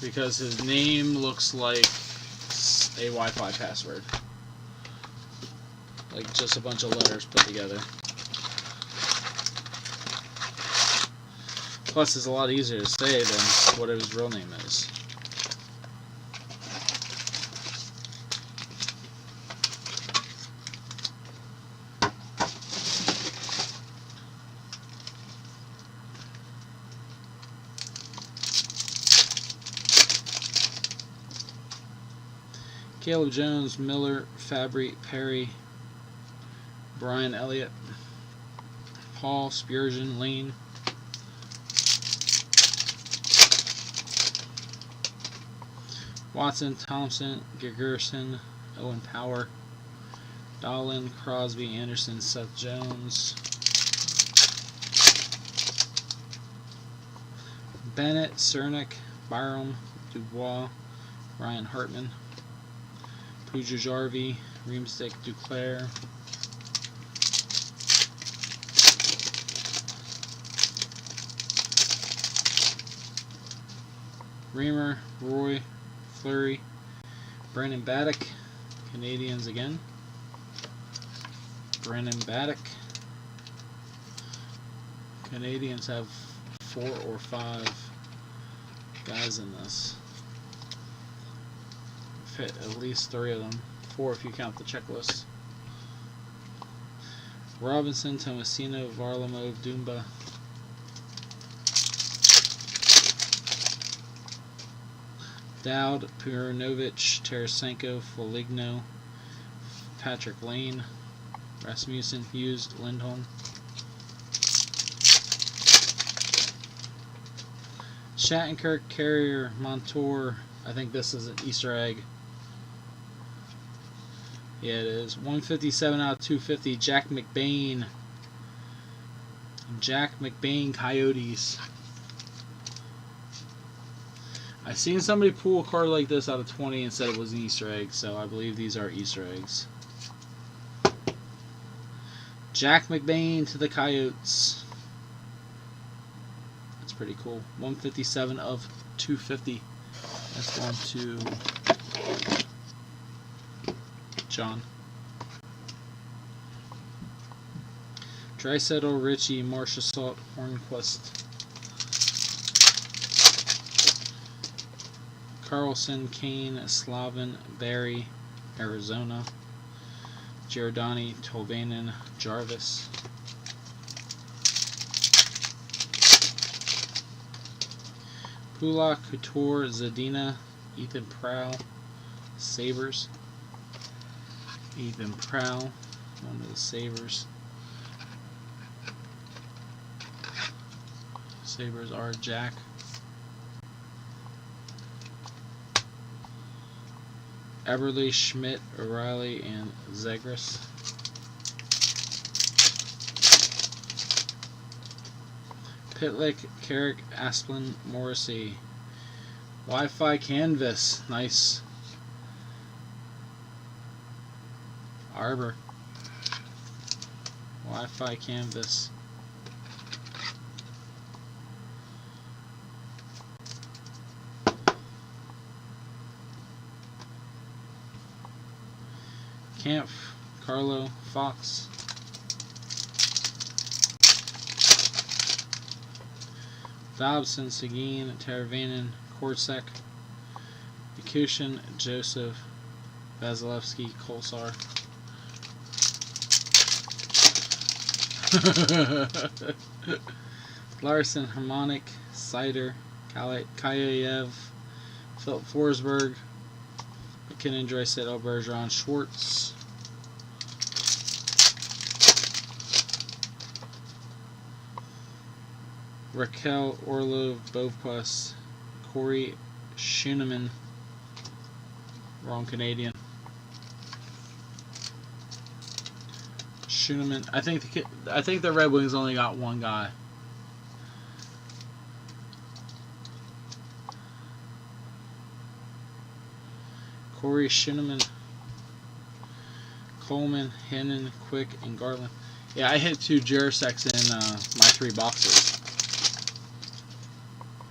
Because his name looks like a Wi-Fi password. Like just a bunch of letters put together. Plus, it's a lot easier to say than what his real name is. Caleb Jones, Miller, Fabry, Perry, Brian Elliott, Paul, Spurgeon, Lane, Watson, Thompson, Gergerson, Owen Power, Dahlin, Crosby, Anderson, Seth Jones, Bennett, Cernick, Byram, Dubois, Ryan Hartman, Pujajarvi, Reamstick, Duclair, Reamer, Roy, Fleury, Brandon Baddock, Canadians again, Brandon Baddock. Canadians have 4 or 5 guys in this. Fit at least 3 of them. 4 if you count the checklist. Robinson, Tomasino, Varlamov, Dumba. Dowd, Puranovich, Tarasenko, Foligno, Patrick Lane, Rasmussen, Hughes, Lindholm. Shattenkirk, Carrier, Montour. I think this is an Easter egg. Yeah, it is. 157 out of 250. Jack McBain. Jack McBain Coyotes. I seen somebody pull a card like this out of 20 and said it was an Easter egg, so I believe these are Easter eggs. Jack McBain to the Coyotes. That's pretty cool. 157 of 250. That's going to John. Dreisaitl, Richie, Marchessault, Hornquist. Carlson, Kane, Slavin, Barry, Arizona. Giordani, Tolvanen, Jarvis. Pulak, Couture, Zadina, Ethan Prowl, Sabres. Ethan Prowl, one of the Sabres. Sabres are Jack. Eberle, Schmidt, O'Reilly, and Zegras. Pitlick, Carrick, Asplin, Morrissey. Wi-Fi canvas, nice. Arbor. Wi-Fi canvas. Camp, Carlo, Fox. Dobson, Seguin, Teravainen, Korczak, Yakushin, Joseph, Vasilevsky, Kolsar. Larson, Harmonic, Sider, Kayayev, Philip Forsberg, McKinnon, Draisaitl, Bergeron, Schwartz. Raquel, Orlov, Bovequist, Corey Schooneman, wrong Canadian. Schooneman. I think the Red Wings only got one guy. Corey Schooneman, Coleman, Hennon, Quick, and Garland. Yeah, I hit 2 Jurasecs in my 3 boxes.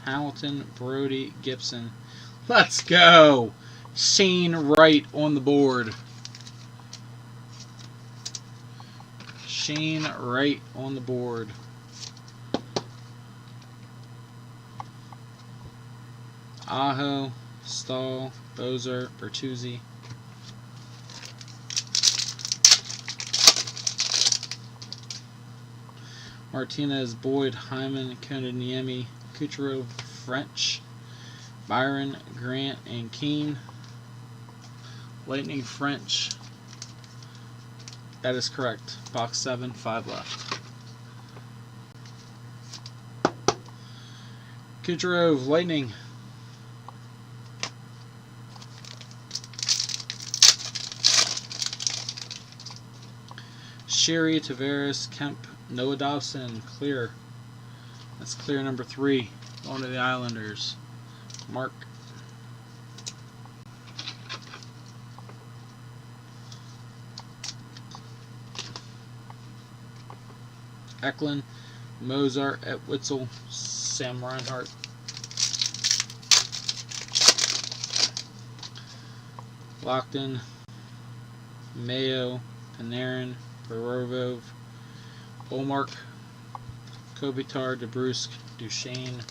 Hamilton, Brody, Gibson. Let's go! Shane Wright on the board. Shane Wright on the board. Aho, Stahl, Bozer, Bertuzzi. Martinez, Boyd, Hyman, Konaniemi, Kucherov, French, Byron, Grant, and Keane. Lightning, French. That is correct. Box 7, 5 left. Kucherov, Lightning. Sherry, Tavares, Kemp, Noah Dobson, clear. That's clear number 3. Going to the Islanders. Mark. Eklund, Mozart, Witzel, Sam Reinhart. Lockton, Mayo, Panarin, Perovov, Olmark, Kopitar, DeBrusk, Duchesne,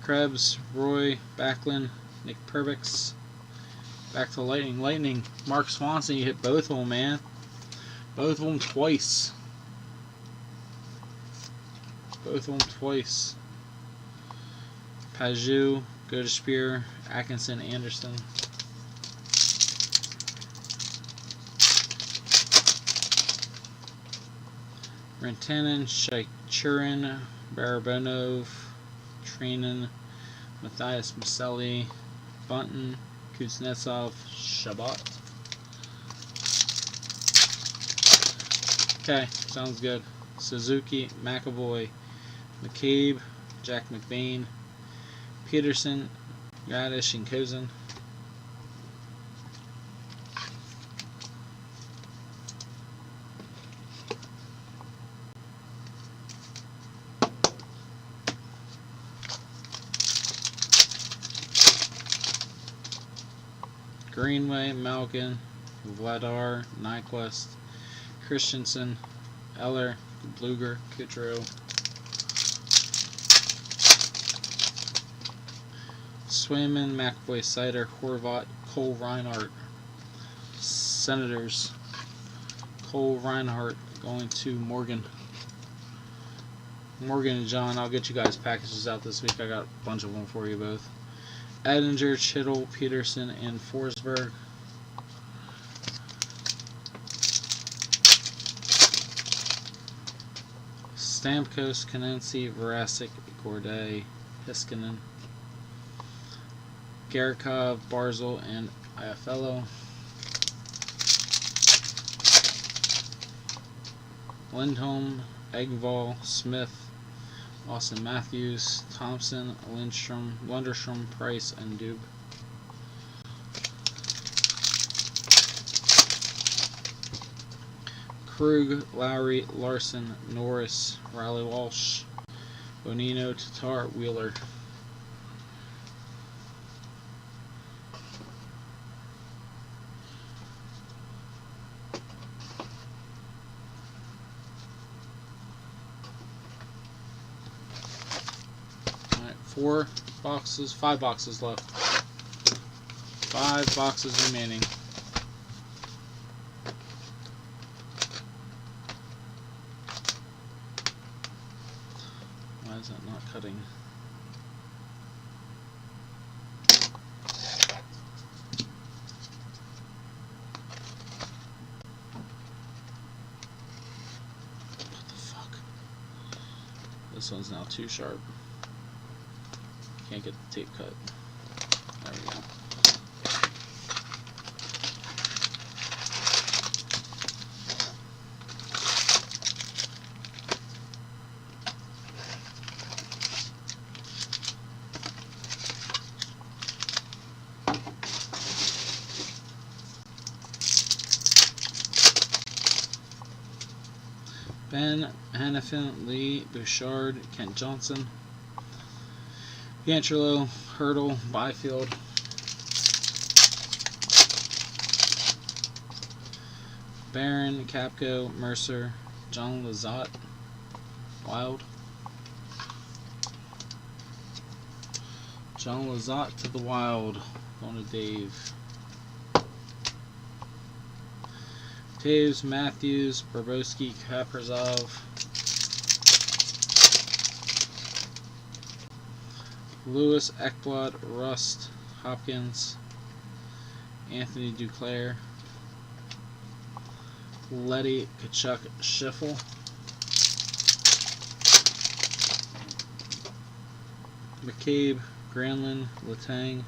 Krebs, Roy, Backlund, Nick Perbix. Back to Lightning. Lightning, Mark Swanson, you hit both of them, man. Both of them twice. Both of them twice. Pajou, Godespear, Atkinson, Anderson. Rantanen, Shachurin, Barabonov, Trinan, Matthias Maselli, Bunton, Kuznetsov, Shabbat. Okay, sounds good. Suzuki, McAvoy, McCabe, Jack McBain, Peterson, Radish, and Kozin. Greenway, Malkin, Vladar, Nyquist, Christensen, Eller, Bluger, Kutro, Swayman, McAvoy, Sider, Horvat, Cole Reinhardt. Senators, Cole Reinhardt going to Morgan. Morgan and John, I'll get you guys packages out this week. I got a bunch of them for you both. Edinger, Chittle, Peterson, and Forsberg. Stamkos, Kanensi, Varasic, Gorday, Hiskinen, Garikov, Barzal, and Iafello. Lindholm, Engvall, Smith, Austin Matthews, Thompson, Lunderstrom, Price, and Dube. Krug, Lowry, Larson, Norris, Riley Walsh, Bonino, Tatar, Wheeler. Alright, 5 boxes left. 5 boxes remaining. Why is that not cutting? What the fuck? This one's now too sharp. Can't get the tape cut. There we go. Ben, Hannafin, Lee, Bouchard, Kent Johnson, Pietro, Hurdle, Byfield, Barron, Capco, Mercer, John Lizotte, Wild, John Lizotte to the Wild, going to Dave. Taves, Matthews, Bobrovsky, Kaprizov, Lewis, Ekblad, Rust, Hopkins, Anthony Duclair, Letty, Kachuk, Schiffel, McCabe, Granlund, Letang,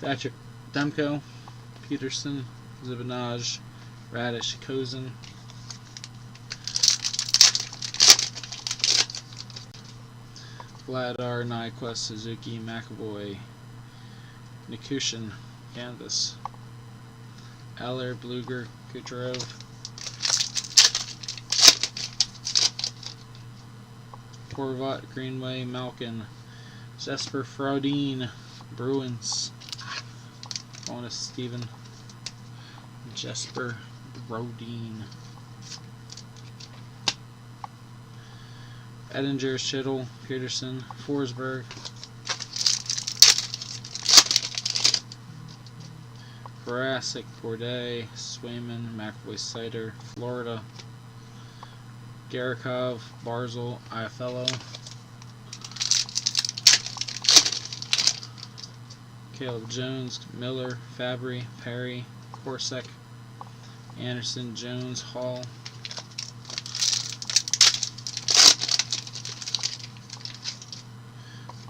Thatcher, Demko, Peterson, Zibanejad, Radish, Kozin, Vladar, Nyquist, Suzuki, McAvoy, Nikushin, Canvas, Eller, Bluger, Kucherov, Horvat, Greenway, Malkin, Jesper Frodin, Bruins, going to Steven, Jesper Brodin. Edinger, Schittle, Peterson, Forsberg, Varasic, Gorday, Swayman, McAvoy, Sider, Florida, Garikov, Barzal, Iafello, Caleb Jones, Miller, Fabry, Perry, Korsak, Anderson, Jones, Hall,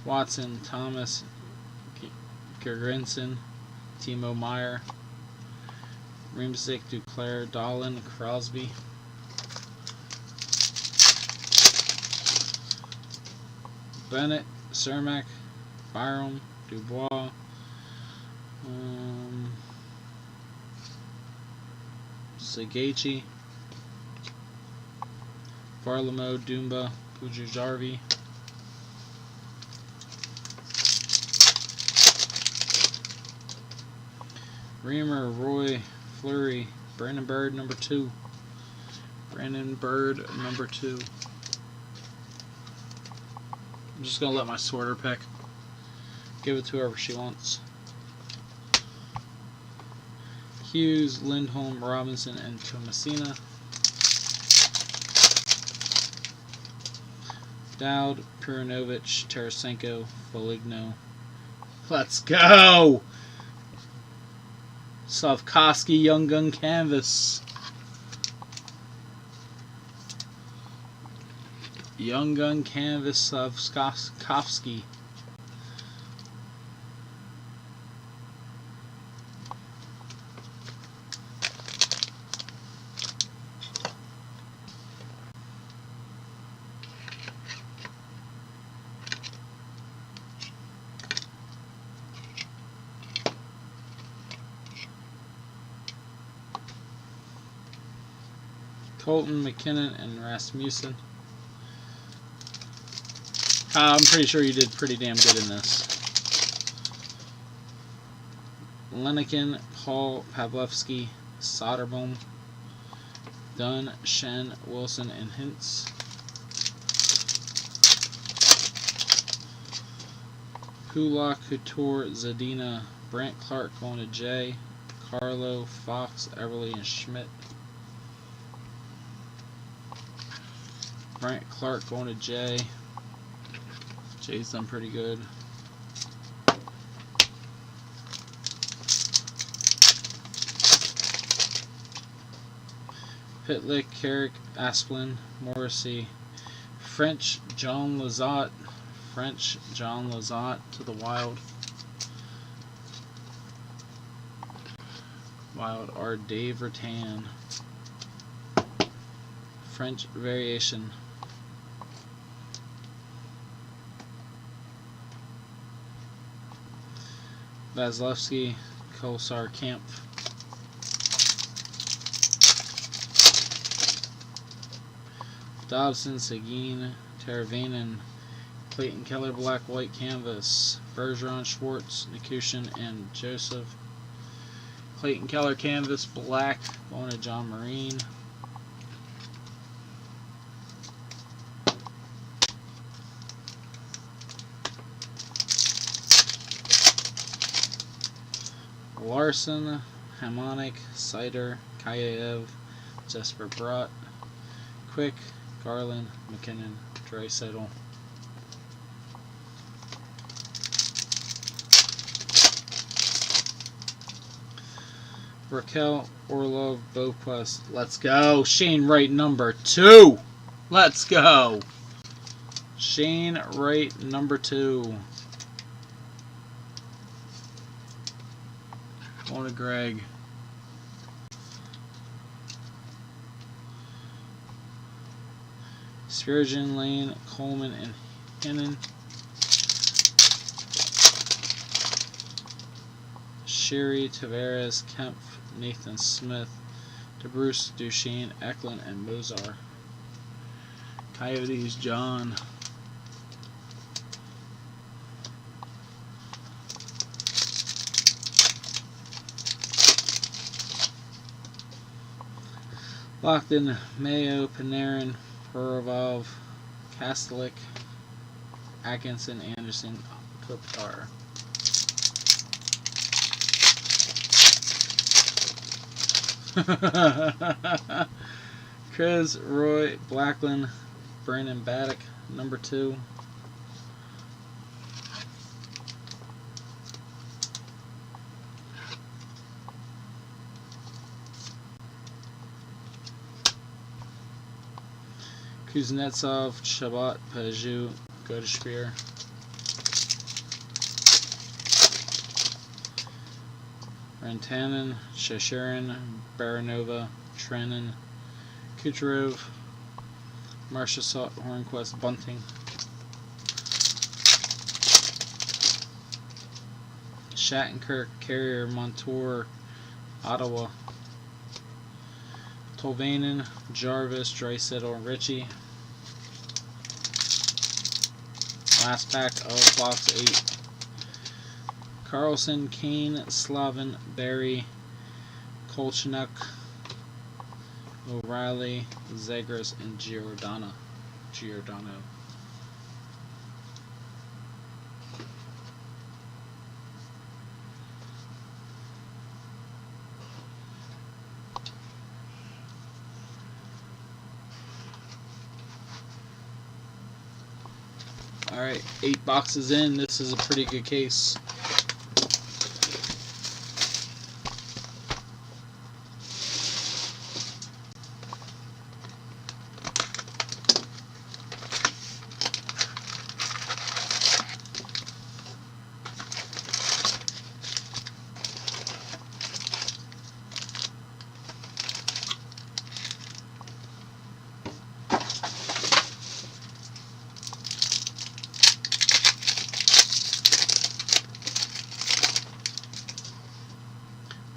Watson, Thomas, Gergensen, Timo Meyer, Rimsik, Duclair, Dahlin, Crosby, Bennett, Cermak, Byram, Dubois, Sagaichi, Varlamo, Dumba, Pujujarvi, Reamer, Roy, Fleury, Brandon Bird, number 2. Brandon Bird, number 2. I'm just going to let my sorter pick. Give it to whoever she wants. Hughes, Lindholm, Robinson, and Tomasina. Dowd, Perunovich, Tarasenko, Foligno. Let's go! Slavkovsky, Young Gun Canvas. Young Gun Canvas, Slavkovsky. Colton, McKinnon, and Rasmussen. I'm pretty sure you did pretty damn good in this. Lenikin, Paul, Pavlovsky, Soderbaum, Dunn, Shen, Wilson, and Hintz. Kulak, Couture, Zadina, Brant Clark going to Jay, Carlo, Fox, Everly, and Schmidt. Brant Clark going to Jay. Jay's done pretty good. Pitlick, Carrick, Asplin, Morrissey. French, John Lazat. French, John Lazat to the Wild. Wild are Dave Rattan. French variation. Vasilevsky, Kolsar, Camp. Dobson, Seguin, Teravainen, Clayton Keller, Black White Canvas, Bergeron, Schwartz, Nikushin, and Joseph. Clayton Keller Canvas, Black, going to John Marine. Larson, Hamonic, Sider, Kayev, Jesper Bratt, Quick, Garland, McKinnon, Draisaitl. Raquel, Orlov, Boquist. Let's go. Shane Wright, number 2. Let's go. Shane Wright, number 2. Going to Greg. Spurgeon, Lane, Coleman, and Hennon. Sherry, Tavares, Kempf, Nathan Smith, DeBruce, Duchesne, Eklund, and Mozart. Coyotes, John. Lockton, Mayo, Panarin, Horovov, Kastelik, Atkinson, Anderson, Kopitar. Chris, Roy, Blackland, Brandon Baddock, number 2. Kuznetsov, Chabot, Pajou, Godespierre. Rantanen, Shashurin, Baranova, Trenin, Kucherov, Marchessault, Hornquist, Bunting, Shattenkirk, Carrier, Montour, Ottawa, Tolvanen, Jarvis, Draisaitl, Ritchie. Last pack of box 8. Carlson, Kane, Slavin, Barry, Kolchnak, O'Reilly, Zegras, and Giordano. Alright, 8 boxes in. This is a pretty good case.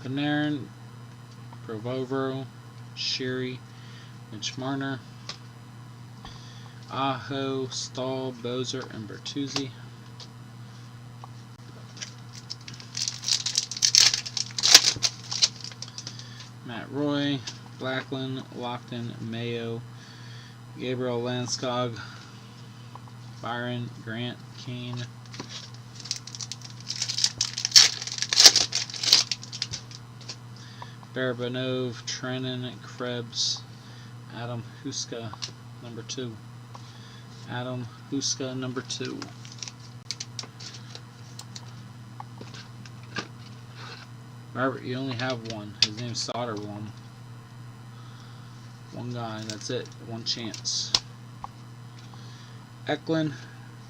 Panarin, Provorov, Sherry, Mitch Marner, Aho, Stahl, Bozer, and Bertuzzi. Matt Roy, Blackland, Lockton, Mayo, Gabriel Landskog, Byron, Grant, Kane, Barabanov, Trenin, Krebs, Adam Huska, number 2. Adam Huska, number 2. Robert, you only have one. His name's Soderblom. One guy, that's it. One chance. Eklund,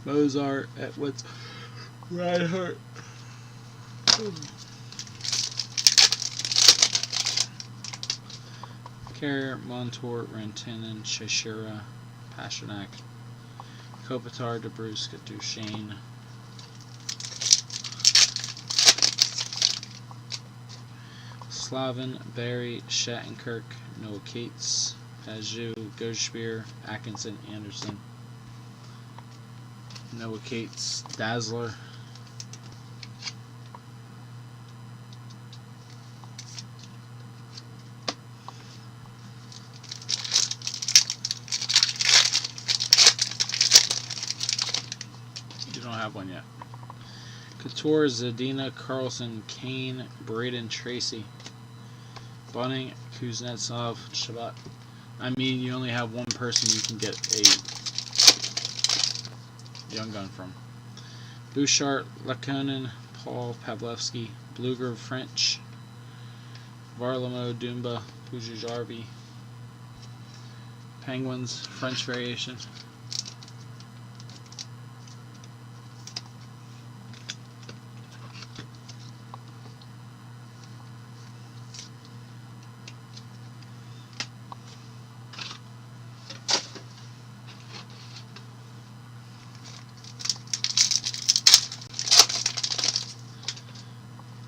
Mozart, Etwitz, Reinhardt. Carrier, Montour, Rantanen, Shashira, Pasternak, Kopitar, DeBrusk, Duchesne, Slavin, Barry, Shattenkirk, Noah Cates, Pajou, Gospear, Atkinson, Anderson, Noah Cates, Dazzler, you don't have one yet. Couture, Zadina, Carlson, Kane, Braden, Tracy, Bunning, Kuznetsov, Shabbat. I mean, you only have one person you can get a young gun from. Bouchard, Lakonen, Paul, Pavlevsky, Bluger, French, Varlamo, Dumba, Pujajarvi, Penguins, French variation.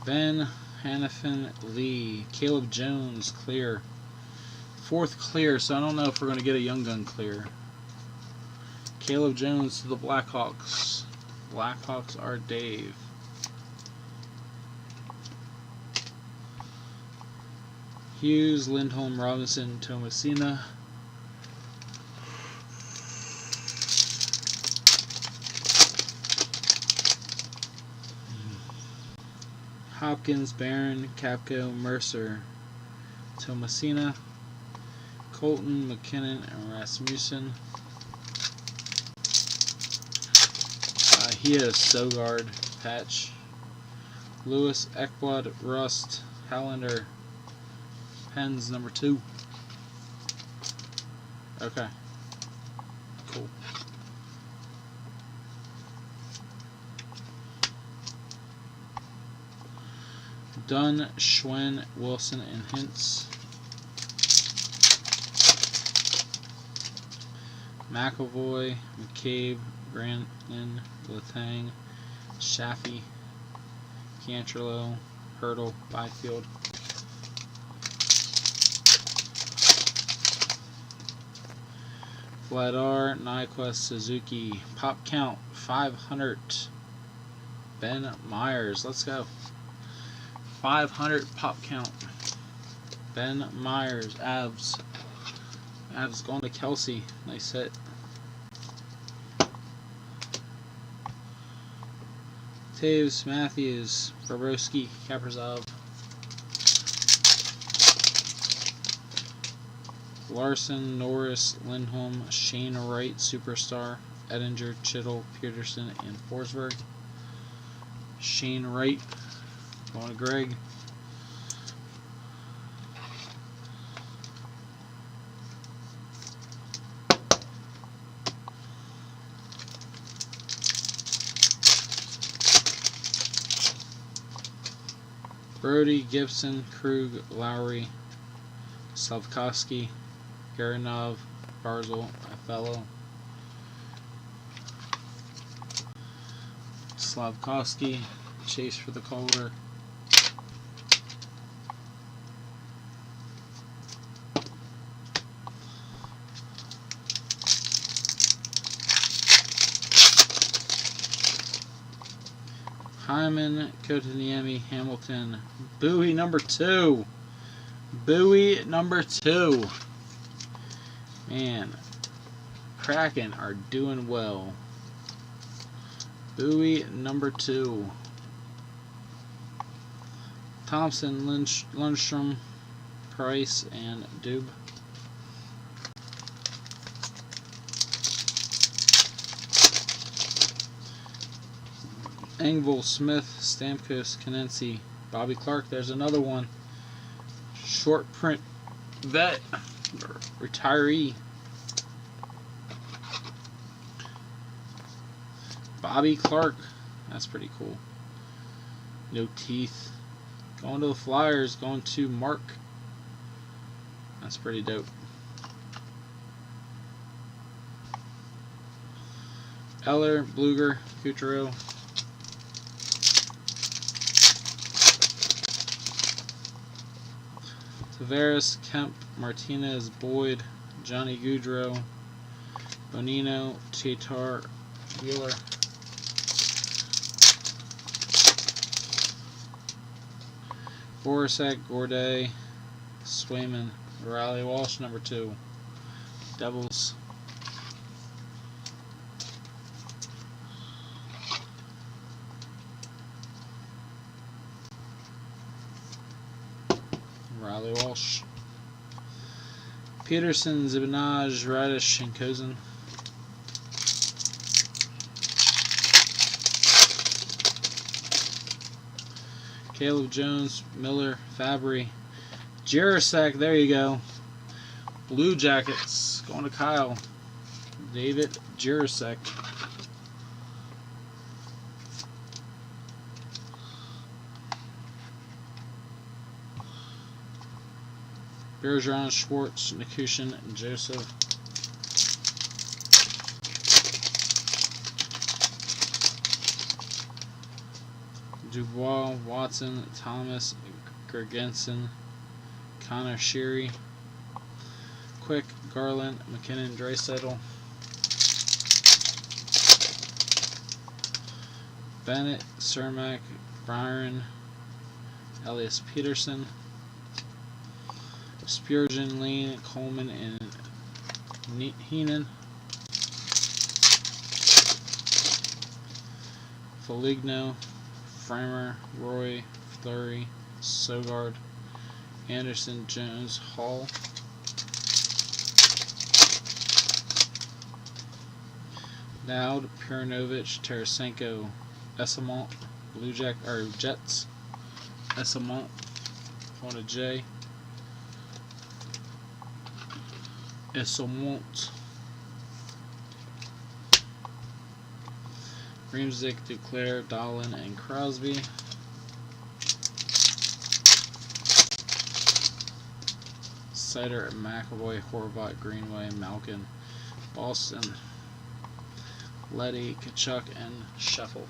Ben, Hannafin, Lee, Caleb Jones, clear. 4th clear, so I don't know if we're going to get a young gun clear. Caleb Jones to the Blackhawks. Blackhawks are Dave. Hughes, Lindholm, Robinson, Tomasina. Hopkins, Barron, Capco, Mercer, Tomasina, Colton, McKinnon, and Rasmussen. He has Sogard patch. Lewis, Ekblad, Rust, Hallander, Pens, number 2. Okay. Cool. Dunn, Schwinn, Wilson, and Hintz. McAvoy, McCabe, Granlund, Letang, Shaffy, Cantrello, Hurdle, Byfield. Vladar, Nyquist, Suzuki. Pop count 500. Ben Myers. Let's go. 500 pop count. Ben Myers. Avs. Avs going to Kelsey. Nice hit. Taves, Matthews, Bobrovsky, Kaprizov. Larson, Norris, Lindholm, Shane Wright, Superstar, Edinger, Chittle, Peterson, and Forsberg. Shane Wright, going to Greg. Brody, Gibson, Krug, Lowry, Slavkovsky, Garanov, Barzal, Othello. Slavkovsky, chase for the Calder. Hyman, Kotaniemi, Hamilton. Bowie number 2. Bowie number 2. Man, Kraken are doing well. Bowie number 2. Thompson, Lundstrom, Price, and Dube. Engvall, Smith, Stamkos, Kanensi, Bobby Clark. There's another one. Short print vet, retiree. Bobby Clark. That's pretty cool. No teeth. Going to the Flyers. Going to Mark. That's pretty dope. Eller, Bluger, Coutreau. Tavares, Kemp, Martinez, Boyd, Johnny Gaudreau, Bonino, Tatar, Wheeler. Voracek, Gorday, Swayman, Riley Walsh, number 2. Devils. Riley Walsh. Peterson, Zibanejad, Radish, and Kozin. Caleb Jones, Miller, Fabry, Jarasak, there you go. Blue Jackets, going to Kyle. David Jarasak. Bergeron, Schwartz, Nikushin, and Joseph. Dubois, Watson, Thomas, Gergensen, Connor Sheary, Quick, Garland, McKinnon, Draisaitl, Bennett, Cermak, Byron, Elias Peterson, Spurgeon, Lane, Coleman, and Heenan. Foligno, Framer, Roy, Fleury, Sogard, Anderson, Jones, Hall. Dowd, Purinovich, Tarasenko, Esamont, Blue Jack or Jets, Esamont, on a J. Esamont. Grimsdick, Duclair, Dahlin, and Crosby. Sider, McAvoy, Horvat, Greenway, Malkin, Boston, Letty, Kachuk, and Shuffle.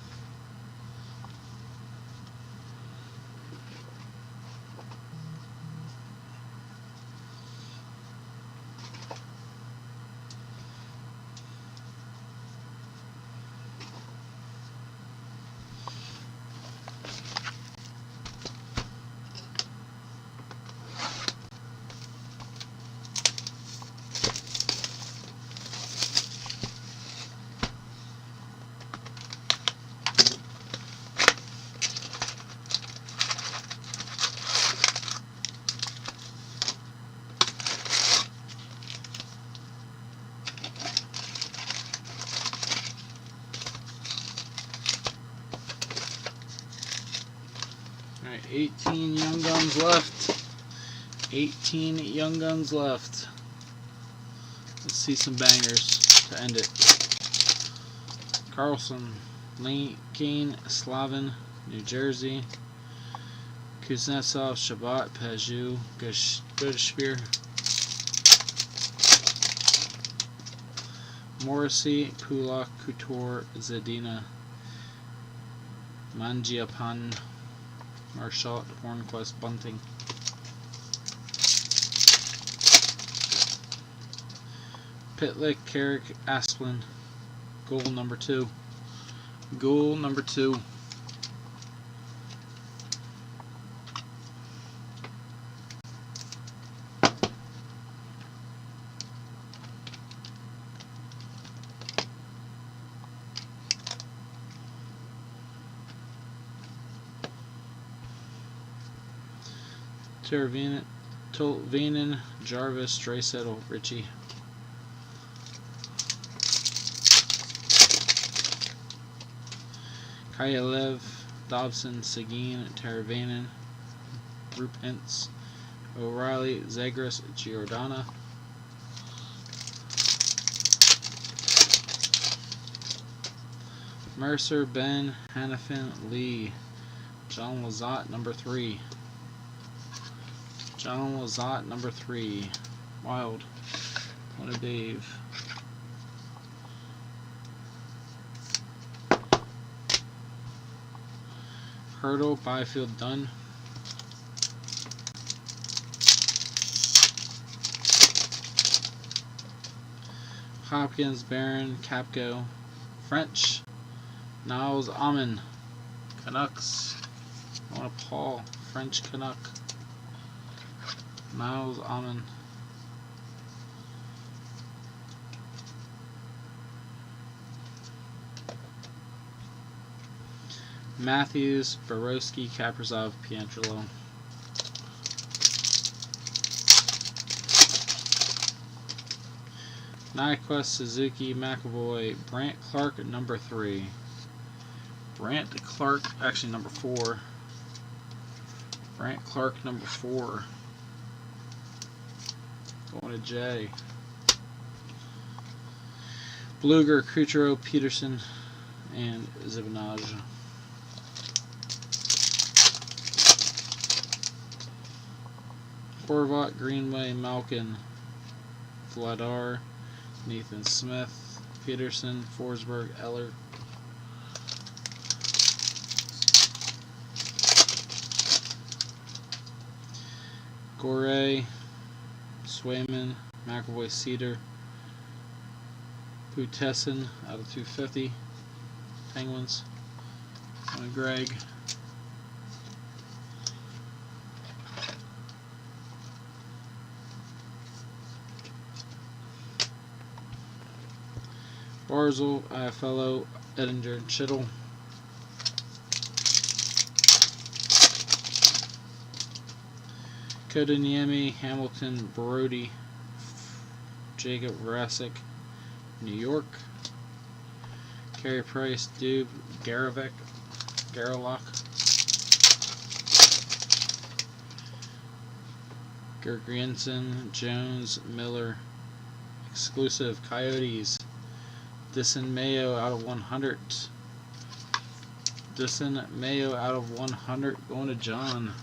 Alright, 18 Young Guns left. 18 Young Guns left. Let's see some bangers to end it. Carlson, Kane, Slavin, New Jersey. Kuznetsov, Shabbat, Paju, Goodspier. Morrissey, Pulak, Couture, Zadina, Mangiapan, Marshall, Hornquist, Bunting. Pitlick, Carrick, Asplin. Goal number 2. Goal number 2. Tolvanen, Jarvis, Draisaitl, Ritchie. Kyalev, Dobson, Seguin, Teravainen, Rupintz, O'Reilly, Zagras, Giordana. Mercer, Ben, Hannafin, Lee. John Lazat, number 3. John Lazat, number 3. Wild. One of Dave. Hurdle, Byfield, Dunn. Hopkins, Barron, Capco, French, Niles, Amon, Canucks. I want a Paul, French Canuck. Niles, Amon. Matthews, Borowski, Kaprizov, Pietrangelo. Nyquist, Suzuki, McAvoy, Brant Clark, number 3. Brant Clark, actually number 4. Brant Clark, number 4. Going to J. Bluger, Kucherov, Peterson, and Zibanejad. Horvat, Greenway, Malkin, Vladar, Nathan Smith, Peterson, Forsberg, Eller. Gore, Swayman, McAvoy, Cedar, Putessin out of 250. Penguins. And Greg. Barzal, IFLO, Edinger, Chittle. Kodaniemi, Hamilton, Brody, Jacob Vrasek, New York. Carey Price, Dube, Garavek, Garlock. Gergriensen, Jones, Miller. Exclusive, Coyotes. Disson Mayo out of 100. Disson Mayo out of 100 going to John.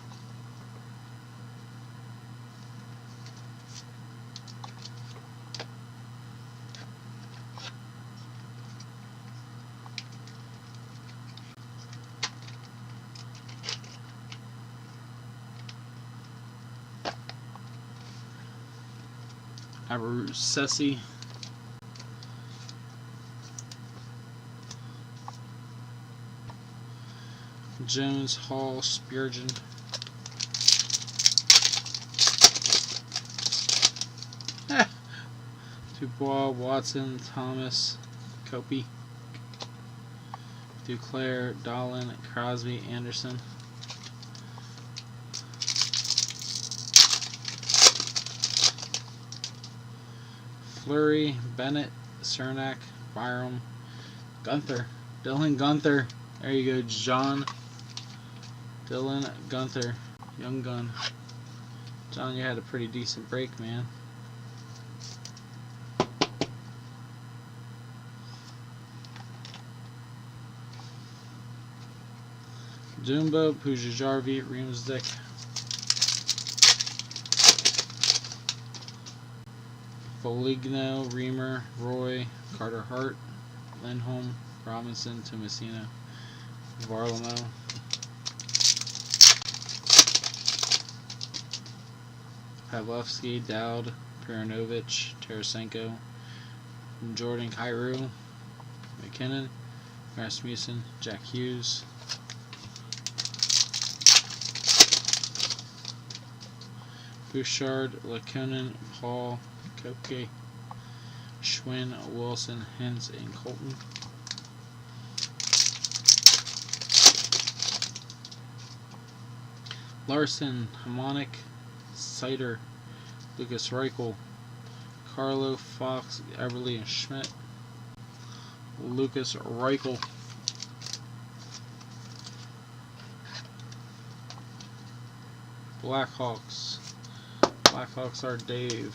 Abercrombie, Jones, Hall, Spurgeon, Dubois, Watson, Thomas, Copey, Duclair, Dolan, Crosby, Anderson, Fleury, Bennett, Cernak, Byram, Gunther, Dylan Gunther. There you go, John. Dylan Gunther, young gun. John, you had a pretty decent break, man. Dumbo, Pujajarvi, Reamsdick, Foligno, Reamer, Roy, Carter Hart, Lindholm, Robinson, Tomasino, Varlamo, Pavlovsky, Dowd, Perunovich, Tarasenko, Jordan Kyrou, McKinnon, Rasmussen, Jack Hughes, Bouchard, Lekonen, Paul, Koke, Schwinn, Wilson, Hintz, and Colton. Larson, Harmonic, Sider, Lucas Reichel, Carlo, Fox, Everly, and Schmidt. Lucas Reichel. Blackhawks. Blackhawks are Dave.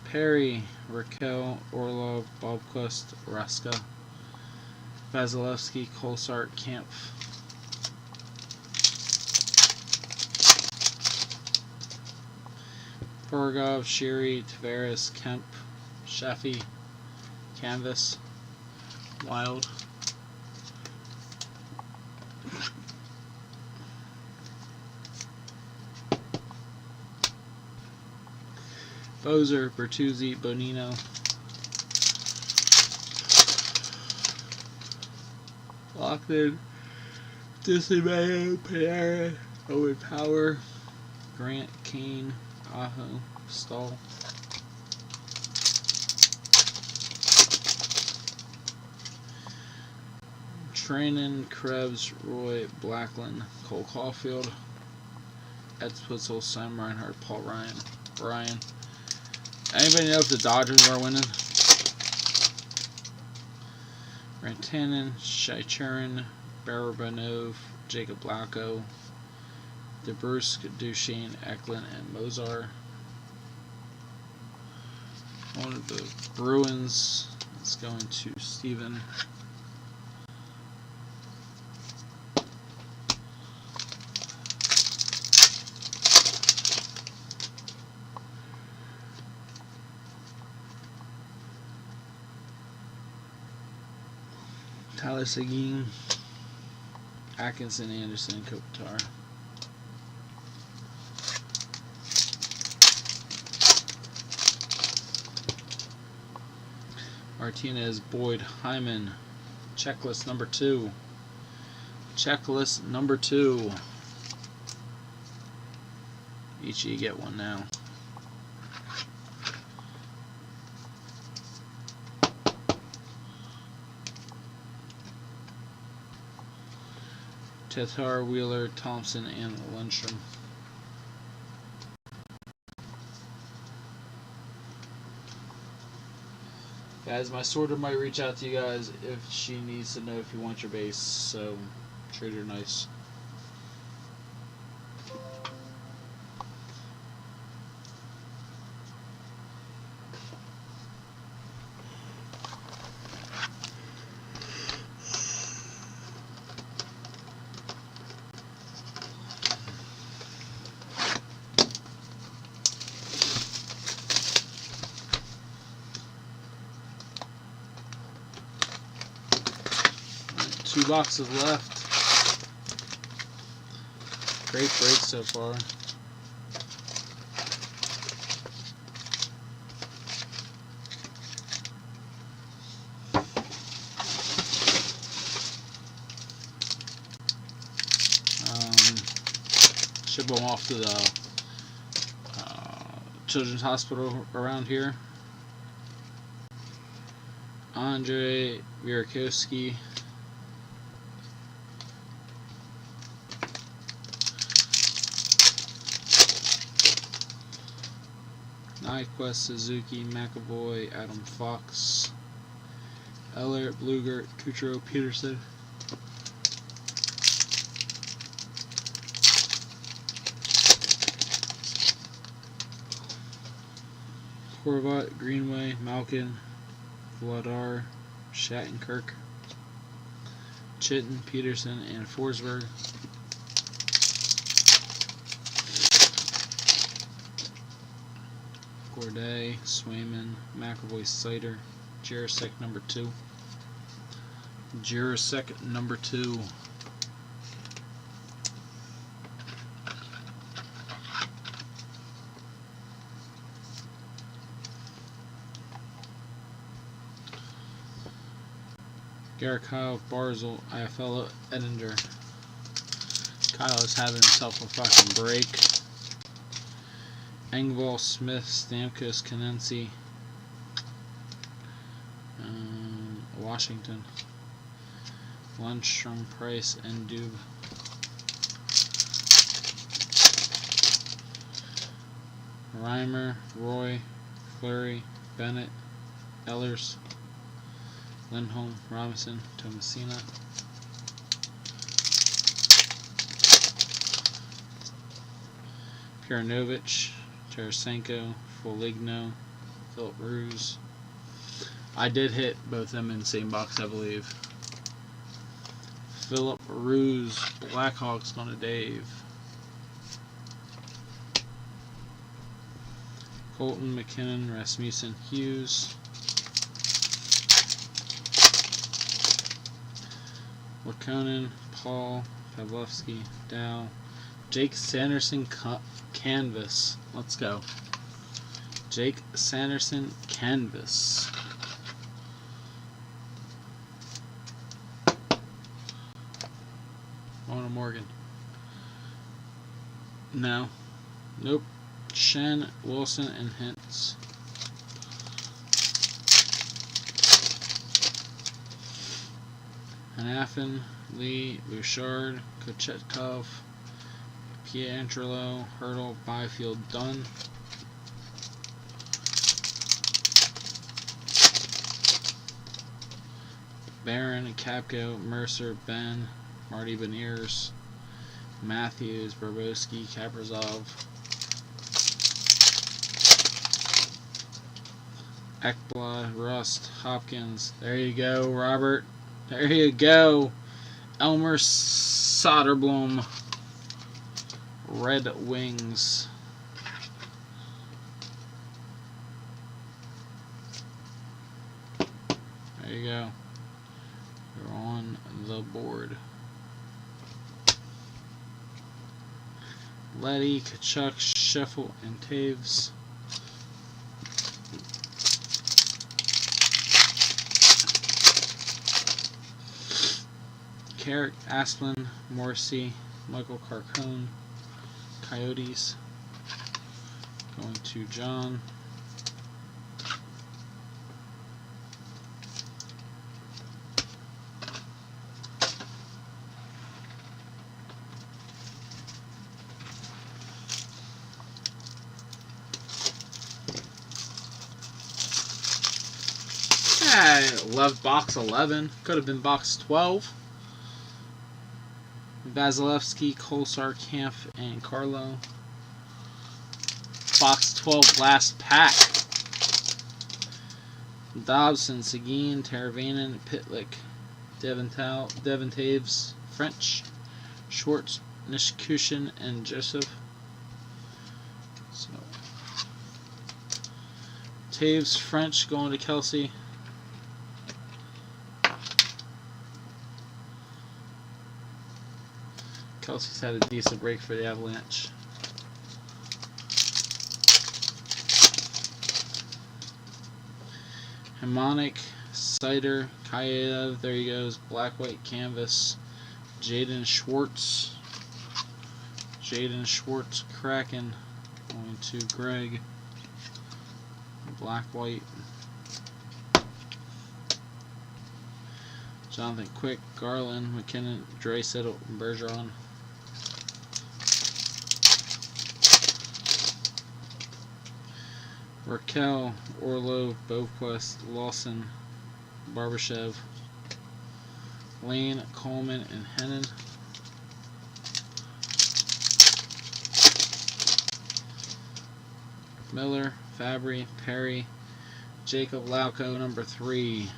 Perry, Raquel, Orlov, Bobquist, Raska, Vasilevsky, Kolsart, Kampf. Borgov, Sheary, Tavares, Kemp, Sheffy, Canvas, Wild. Bozer, Bertuzzi, Bonino, Lockton, Disney, Panarin, Owen Power, Grant, Kane, Aho, Stahl. Trenin, Krebs, Roy, Blackland, Cole Caulfield, Ed Spitzel, Sam Reinhart, Paul Ryan, Brian. Anybody know if the Dodgers are winning? Rantanen, Chychurin, Barabanov, Jacob Blacko, DeBrusk, Duchesne, Eklund, and Mozart. One of the Bruins is going to Steven. Tyler Seguin, Atkinson, Anderson, Kopitar. Martinez, Boyd, Hyman. Checklist number 2. Checklist number 2. Each of you get one now. Tatar, Wheeler, Thompson, and Lundstrom. Guys, my sorter might reach out to you guys if she needs to know if you want your base, so treat her nice. Two boxes left. Great break so far. Ship them off to the Children's Hospital around here. Andre Vierakowski. Nyquist, Suzuki, McAvoy, Adam Fox, Eller, Blugert, Kuchero, Peterson. Horvat, Greenway, Malkin, Vladar, Shattenkirk, Chitton, Peterson, and Forsberg. Gourdet, Swayman, McAvoy, Sider, Jarosek number 2. Jarosek number 2. Garakov, Barzal, Iafella, Edinger. Kyle is having himself a fucking break. Engvall, Smith, Stamkos, Kanensi, Washington, Lundstrom, Price, and Dube. Reimer, Roy, Fleury, Bennett, Ellers, Lindholm, Robinson, Tomasina. Piranovich, Tarasenko, Foligno, Philip Ruse. I did hit both of them in the same box, I believe. Philip Ruse, Blackhawks going to Dave. Colton, McKinnon, Rasmussen, Hughes. Lakonen, Paul, Pavlovsky, Dow. Jake Sanderson, Canvas. Let's go. Jake Sanderson, Canvas. Mona Morgan. No. Nope. Shen, Wilson, and Hintz. Hanafin, Lee, Bouchard, Kochetkov, Pietrangelo, Hurdle, Byfield, Dunn. Barron, Capco, Mercer, Ben, Marty Beniers, Matthews, Bobrovsky, Kaprizov, Ekblad, Rust, Hopkins. There you go, Robert. There you go. Elmer Soderblom. Red Wings. There you go. You're on the board. Letty, Kachuk, Scheffel, and Taves. Carrick, Asplin, Morrissey, Michael Carcone, Coyotes. Going to John. I love box 11. Could have been box 12. Vasilevsky, Kolsar, Kampf, and Carlo. Box 12 last pack. Dobson, Seguin, Teravainen, Pitlick, Devon Taves, French, Schwartz, Nishkushin, and Joseph. So Taves, French going to Kelsey. Kelsey's had a decent break for the Avalanche. Harmonic, Cider, Kayev, there he goes. Black, white canvas. Jaden Schwartz. Jaden Schwartz, Kraken. Going to Greg. Black, white. Jonathan Quick, Garland, McKinnon, Draisaitl, Bergeron. Raquel, Orlov, Boquist, Lawson, Barbashev, Lane, Coleman, and Hennon. Miller, Fabry, Perry, Jacob Lauko, number 3.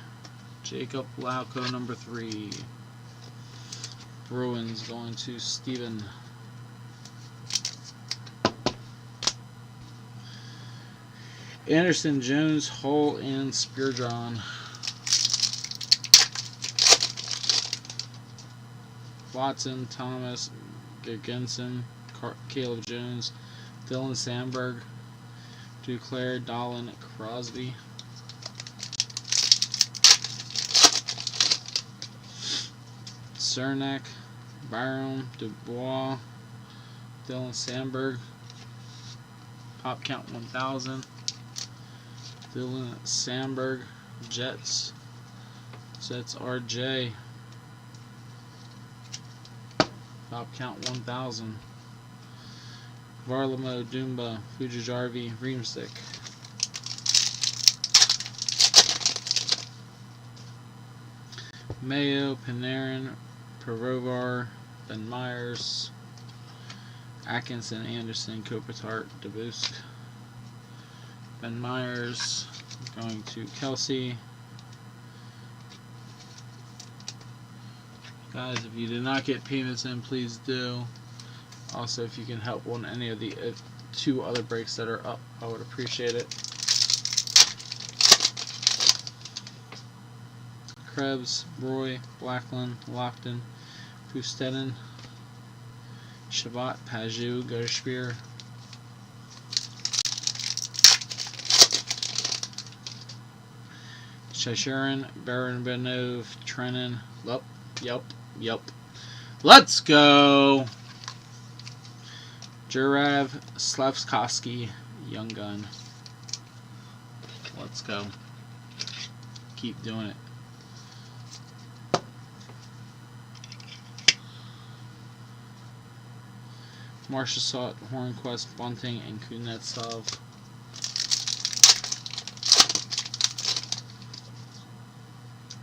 Jacob Lauko, number 3. Bruins going to Steven. Anderson, Jones, Hull, and Speardrawn. Watson, Thomas, Gergensen, Caleb Jones, Dylan Sandberg, Duclair, Dolan, Crosby. Cernak, Byron, Dubois, Dylan Sandberg. Pop count 1000. Dylan Sandberg, Jets. Jets RJ. Pop count 1000. Varlamo, Dumba, Fujijarvi, Reamstick. Mayo, Panarin, Perovar, Ben Myers, Atkinson, Anderson, Kopitar, DeBusk. Ben Myers going to Kelsey. Guys, if you did not get payments in, please do. Also, if you can help on any of the 2 other breaks that are up, I would appreciate it. Krebs, Roy, Blackland, Lockton, Pustenin, Shabbat, Paju, Gershbeer. Shashurin, Baron Benov, Trennan. Yep. Let's go! Jurav, Slavkovsky, Young Gun. Let's go. Keep doing it. Marchessault, Hornquist, Bunting, and Kuznetsov.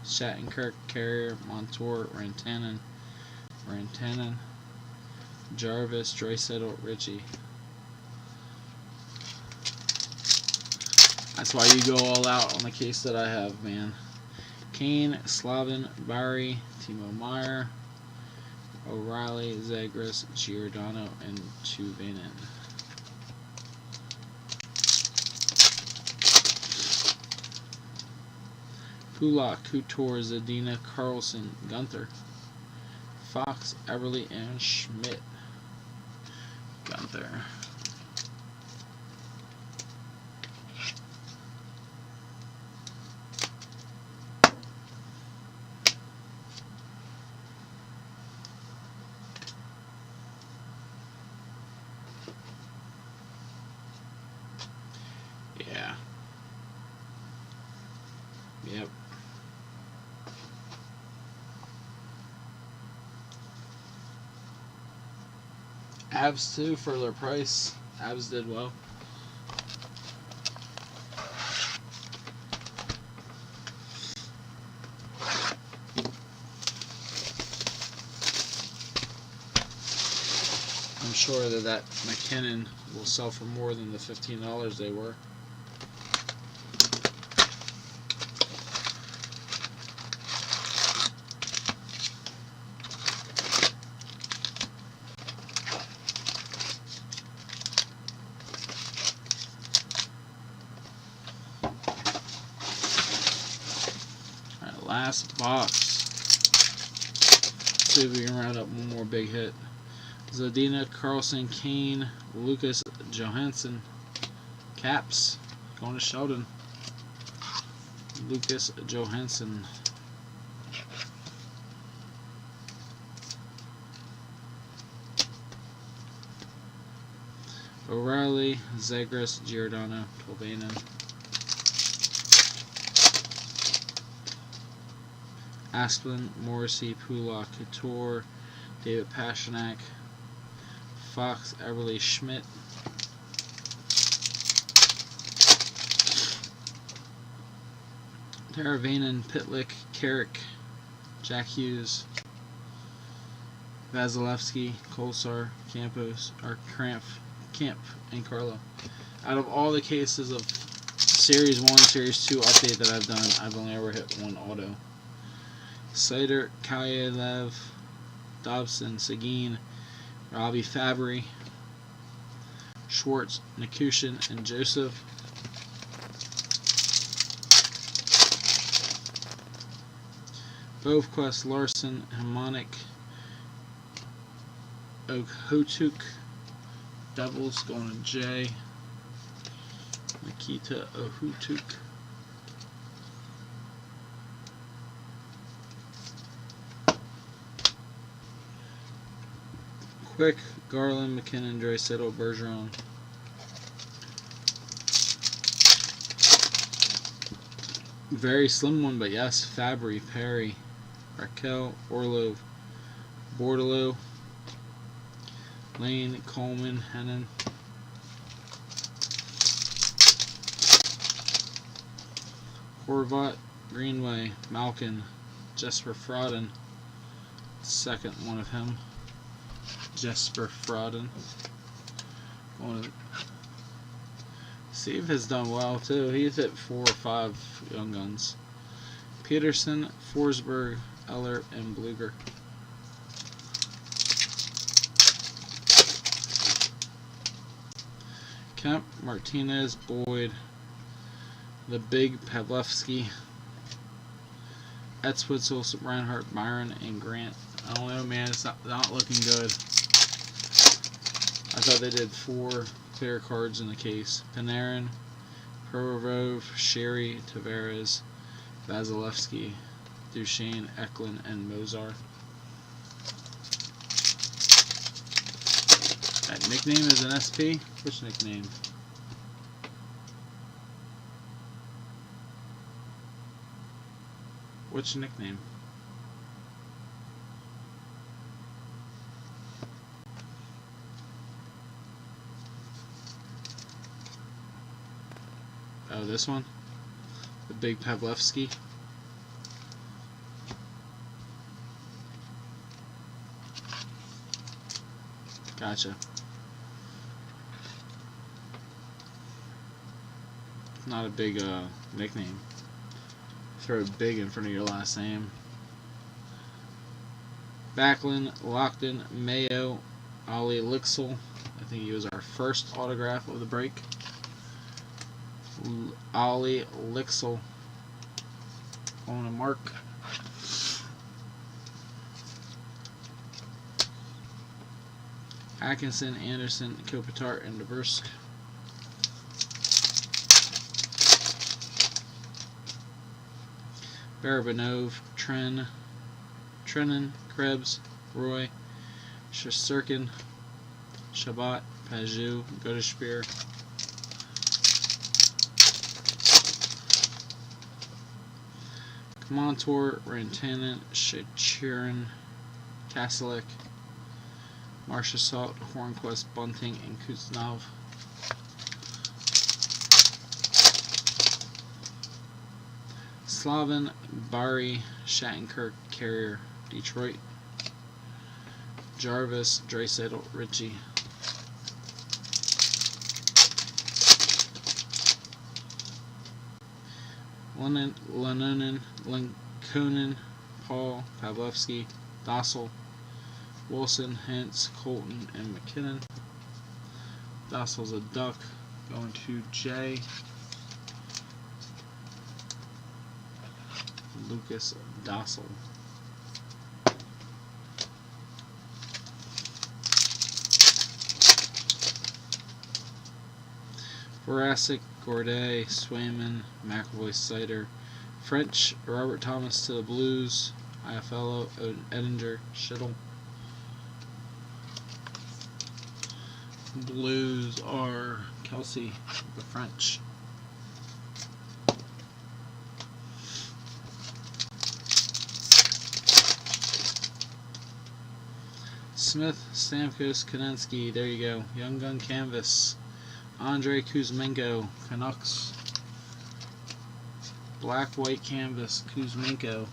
Shattenkirk, Carrier, Montour, Rantanen, Jarvis, Draisaitl, Ritchie. That's why you go all out on the case that I have, man. Kane, Slavin, Barry, Timo Meyer, O'Reilly, Zagris, Giordano, and Tuvanen. Kulak, Couture, Zadina, Carlson, Gunther, Fox, Everly, and Schmidt. Gunther. Yeah. Yep. Avs too, for their price. Avs did well. I'm sure that McKinnon will sell for more than the $15 they were. Last box. See if we can round up one more big hit. Zadina, Carlson, Kane, Lucas Johansson. Caps going to Sheldon. Lucas Johansson. O'Reilly, Zagres, Giordano, Tolvanen. Asplin, Morrissey, Pulak, Couture, David Pastrnak, Fox, Everly, Schmidt. Teravainen, Pitlick, Carrick, Jack Hughes, Vasilevsky, Kolsar, Campos, or Camp, and Carlo. Out of all the cases of Series 1, Series 2 update that I've done, I've only ever hit one auto. Slater, Kalyalev, Dobson, Seguin, Robbie Fabry, Schwartz, Nikushin, and Joseph. Bovquest, Larson, Hamonic, Okhotuk, Devils going to J. Nikita Okhotuk. Quick, Garland, McKinnon, Draisaitl, Bergeron. Very slim one, but yes, Fabry, Perry, Raquel, Orlov, Bordelot, Lane, Coleman, Hennon. Horvat, Greenway, Malkin, Jesper Frodden. Second one of him. Jesper Frodden. Steve has done well too. He's hit 4 or 5 young guns. Peterson, Forsberg, Eller, and Bluger. Kemp, Martinez, Boyd, the big Pavlevsky, Etzwitzel, Reinhardt, Byron, and Grant. I don't know, man. It's not looking good. I thought they did 4 clear cards in the case. Panarin, Provorov, Sherry, Tavares, Vasilevsky, Duchesne, Eklund, and Mozart. That nickname is an SP? Which nickname? Which nickname? Oh, this one? The big Pavlevsky? Gotcha. Not a big nickname. Throw big in front of your last name. Backlund, Lockton, Mayo, Ollie Lixel. I think he was our first autograph of the break. Ollie Lixel on a mark. Atkinson, Anderson, Kopitar, and Dvorak. Barabanov, Trennan, Krebs, Roy, Shesterkin, Shabbat, Pajou, Godespear. Montour, Rantanen, Shachirin, Kasalek, Marcia Salt, Hornquist, Bunting, and Kuznov. Slavin, Barry, Shattenkirk, Carrier, Detroit. Jarvis, Draisaitl, Ritchie. Lenonen, Linkonen, Paul, Pavlevsky, Dossel, Wilson, Hintz, Colton, and McKinnon. Dossel's a duck. Going to J. Lucas Dossel. Borasic, Gourdet, Swayman, McAvoy, Sider, French, Robert Thomas to the Blues, Iaffello, Edinger, Schittle. Blues are Kelsey, the French. Smith, Stamkos, Konensky, there you go. Young Gun Canvas. Andrei Kuzmenko, Canucks. Black White Canvas, Kuzmenko.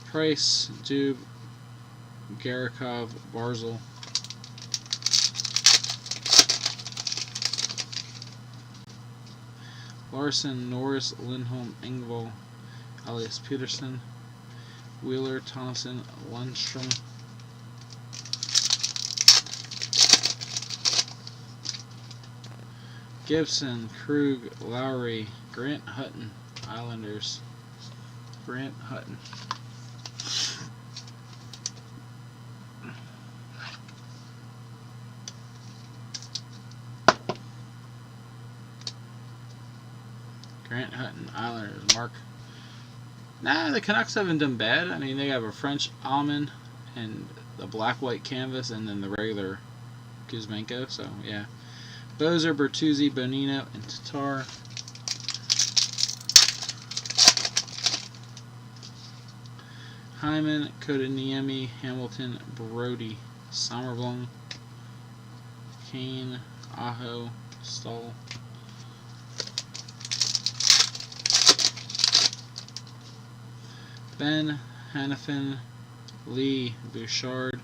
Price, Dube, Garikov, Barzal. Larson, Norris, Lindholm, Engvall, Elias Peterson, Wheeler, Thompson, Lundstrom. Gibson, Krug, Lowry, Grant Hutton, Islanders. Grant Hutton. Grant Hutton, Islanders. Mark. Nah, the Canucks haven't done bad. I mean, they have a French almond and the black white canvas, and then the regular Kuzmenko. So yeah, Bozer, Bertuzzi, Bonino, and Tatar. Hyman, Kodaniemi, Hamilton, Brody, Sommerblom, Kane, Aho, Stahl. Ben, Hannafin, Lee, Bouchard,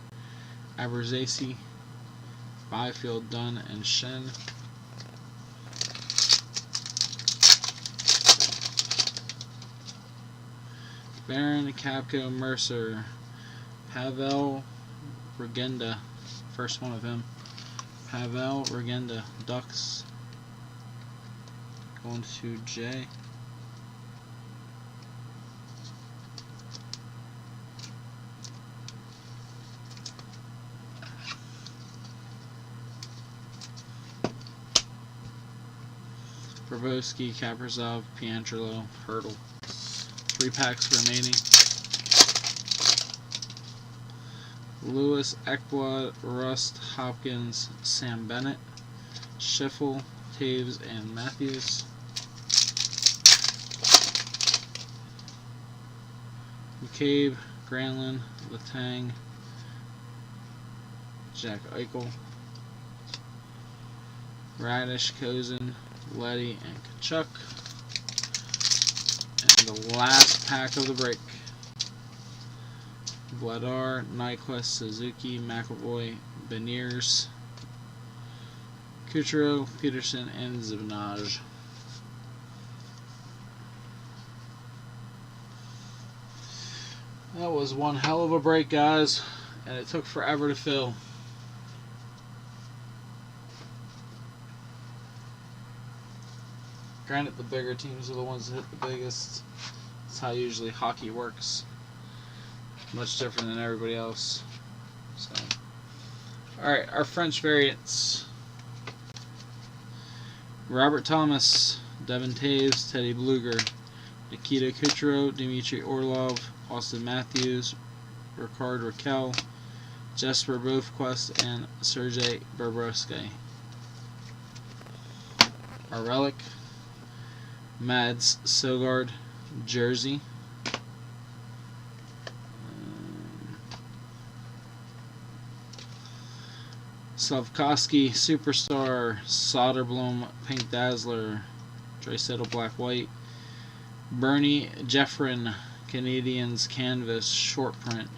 Aberzacy, Byfield, Dunn, and Shen. Barron, Capco, Mercer, Pavel, Regenda, first one of him. Pavel, Regenda, Ducks, going to J. Bobrovsky, Kaprizov, Pietrangelo, Hurdle. 3 packs remaining. Lewis, Ekblad, Rust, Hopkins, Sam Bennett, Schiffel, Taves, and Matthews. McCabe, Granlund, Letang, Jack Eichel, Radish, Kozin, Letty, and Kachuk. And the last pack of the break. Vladar, Nyquist, Suzuki, McAvoy, Beniers, Kucherov, Peterson, and Zibanejad. That was one hell of a break, guys, and it took forever to fill. Granted, the bigger teams are the ones that hit the biggest. That's how usually hockey works. Much different than everybody else. So, alright, our French variants. Robert Thomas, Devin Taves, Teddy Bluger, Nikita Kucherov, Dmitry Orlov, Austin Matthews, Ricard Raquel, Jesper Bothquist, and Sergei Bobrovsky. Our relic, Mads Sogard, jersey. Slavkovsky, Superstar, Soderblom, Pink Dazzler, Draisaitl, Black White, Bernie Jeffrin, Canadians, Canvas, Short Print,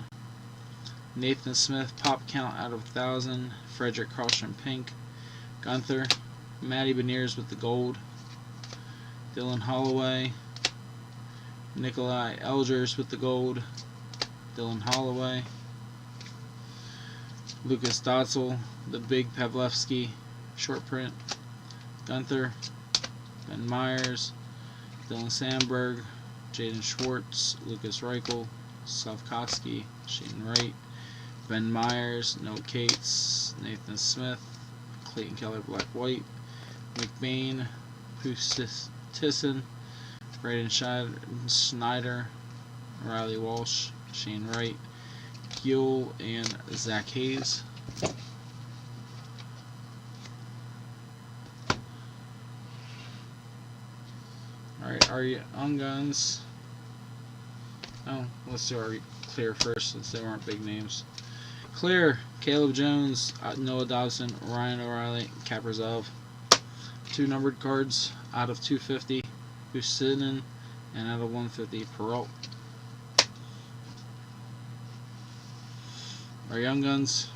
Nathan Smith, Pop Count out of 1,000, Frederick Karlstrom, Pink, Gunther, Matty Beniers with the gold, Dylan Holloway, Nikolai Elders with the gold, Dylan Holloway, Lucas Dotzel, the big Pavlevsky, short print, Gunther, Ben Myers, Dylan Sandberg, Jaden Schwartz, Lucas Reichel, Slavkovsky, Shane Wright, Ben Myers, Noah Cates, Nathan Smith, Clayton Keller, Black White, McBain, Tisson, Braden Schneider, Riley Walsh, Shane Wright, Gill, and Zach Hayes. Alright, our Young Guns. Oh, let's do our clear first since they weren't big names. Clear, Caleb Jones, Noah Dobson, Ryan O'Reilly, Kaprizov. 2 numbered cards out of 250, Husinen, and out of 150, Peralt. Our Young Guns.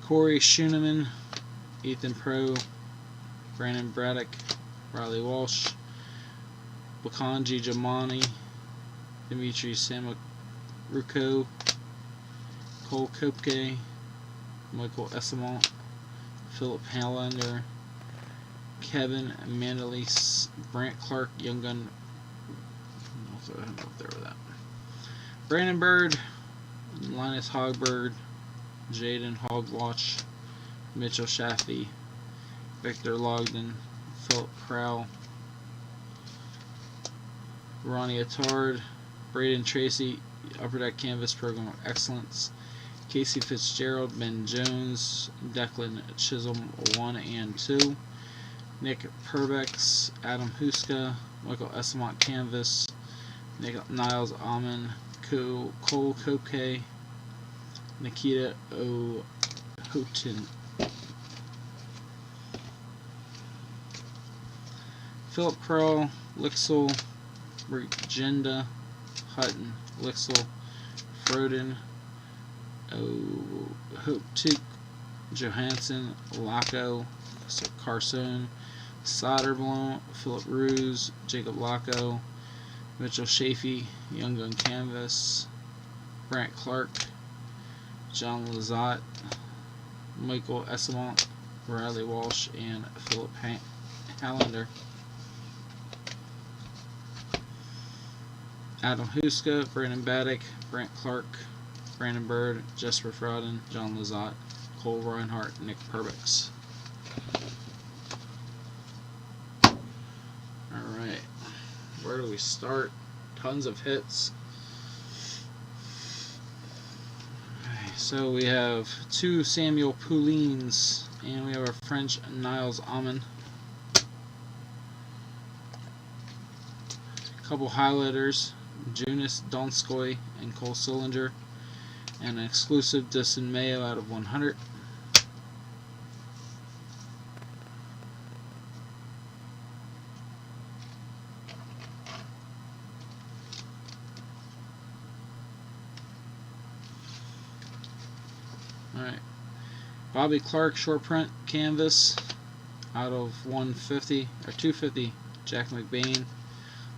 Corey Schooneman, Ethan Pro, Brandon Braddock, Riley Walsh, Bakanji Jamani, Dimitri Samaruko, Cole Kopke, Michael Essamont, Philip Hallander, Kevin Mandelis, Brant Clark, Young Gun. I'll throw him up there with that. Brandon Bird, Linus Hogberg, Jaden Hogwatch, Mitchell Shaffey, Victor Logden, Philip Crowell, Ronnie Attard, Braden Tracy, Upper Deck Canvas Program of Excellence, Casey Fitzgerald, Ben Jones, Declan Chisholm 1 and 2, Nick Perbex, Adam Huska, Michael Essamont Canvas, Niles Alman, Cole Kopke, Nikita O'Houghton, Philip Kroll, Lixel, Regenda, Hutton, Lixel, Froden, Hooptuk, Johansson, Laco, Carson, Soderblom, Philip Ruse, Jacob Laco, Mitchell Shafee, Young Gun Canvas, Brant Clark, John Lazat, Michael Essamont, Riley Walsh, and Philip Hallander. Adam Huska, Brandon Baddock, Brant Clark, Brandon Bird, Jesper Frodden, John Lazat, Cole Reinhardt, Nick Perbix. Alright, where do we start? Tons of hits. Okay, so we have 2 Samuel Poulins, and we have our French Niles Alman. A couple highlighters, Jonas Donskoy and Cole Sillinger, and an exclusive Dustin Mayo out of 100. Alright, Bobby Clark short print canvas out of 150 or 250, Jack McBain,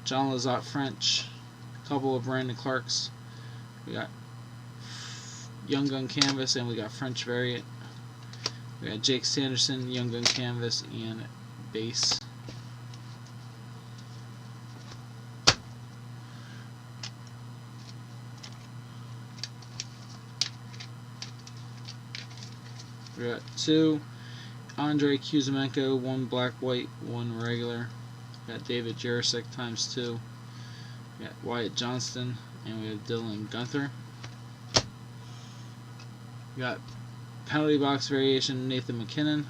John Lazat French, a couple of Brandon Clarks. We got Young Gun Canvas, and we got French variant. We got Jake Sanderson, Young Gun Canvas, and base. We got 2 Andrei Kuzmenko, 1 black white, 1 regular. We got David Jurasek ×2. We got Wyatt Johnston, and we have Dylan Gunther. We got penalty box variation, Nathan McKinnon.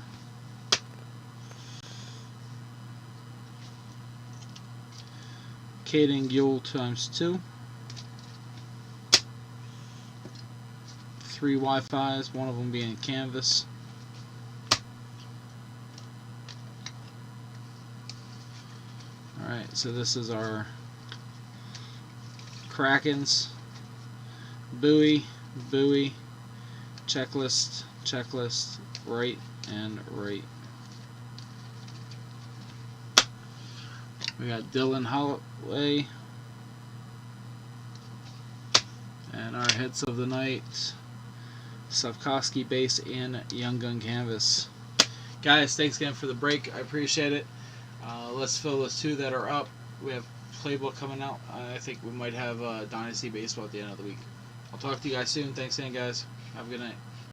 Caden Gill ×2. 3 Wi-Fi's, one of them being canvas. Alright, so this is our Krakens. Buoy, checklist, right, and right. We got Dylan Holloway. And our hits of the night, Savkovsky base and Young Gun Canvas. Guys, thanks again for the break. I appreciate it. Let's fill those 2 that are up. We have playbook coming out. I think we might have Dynasty Baseball at the end of the week. I'll talk to you guys soon. Thanks again, guys. Have a good night.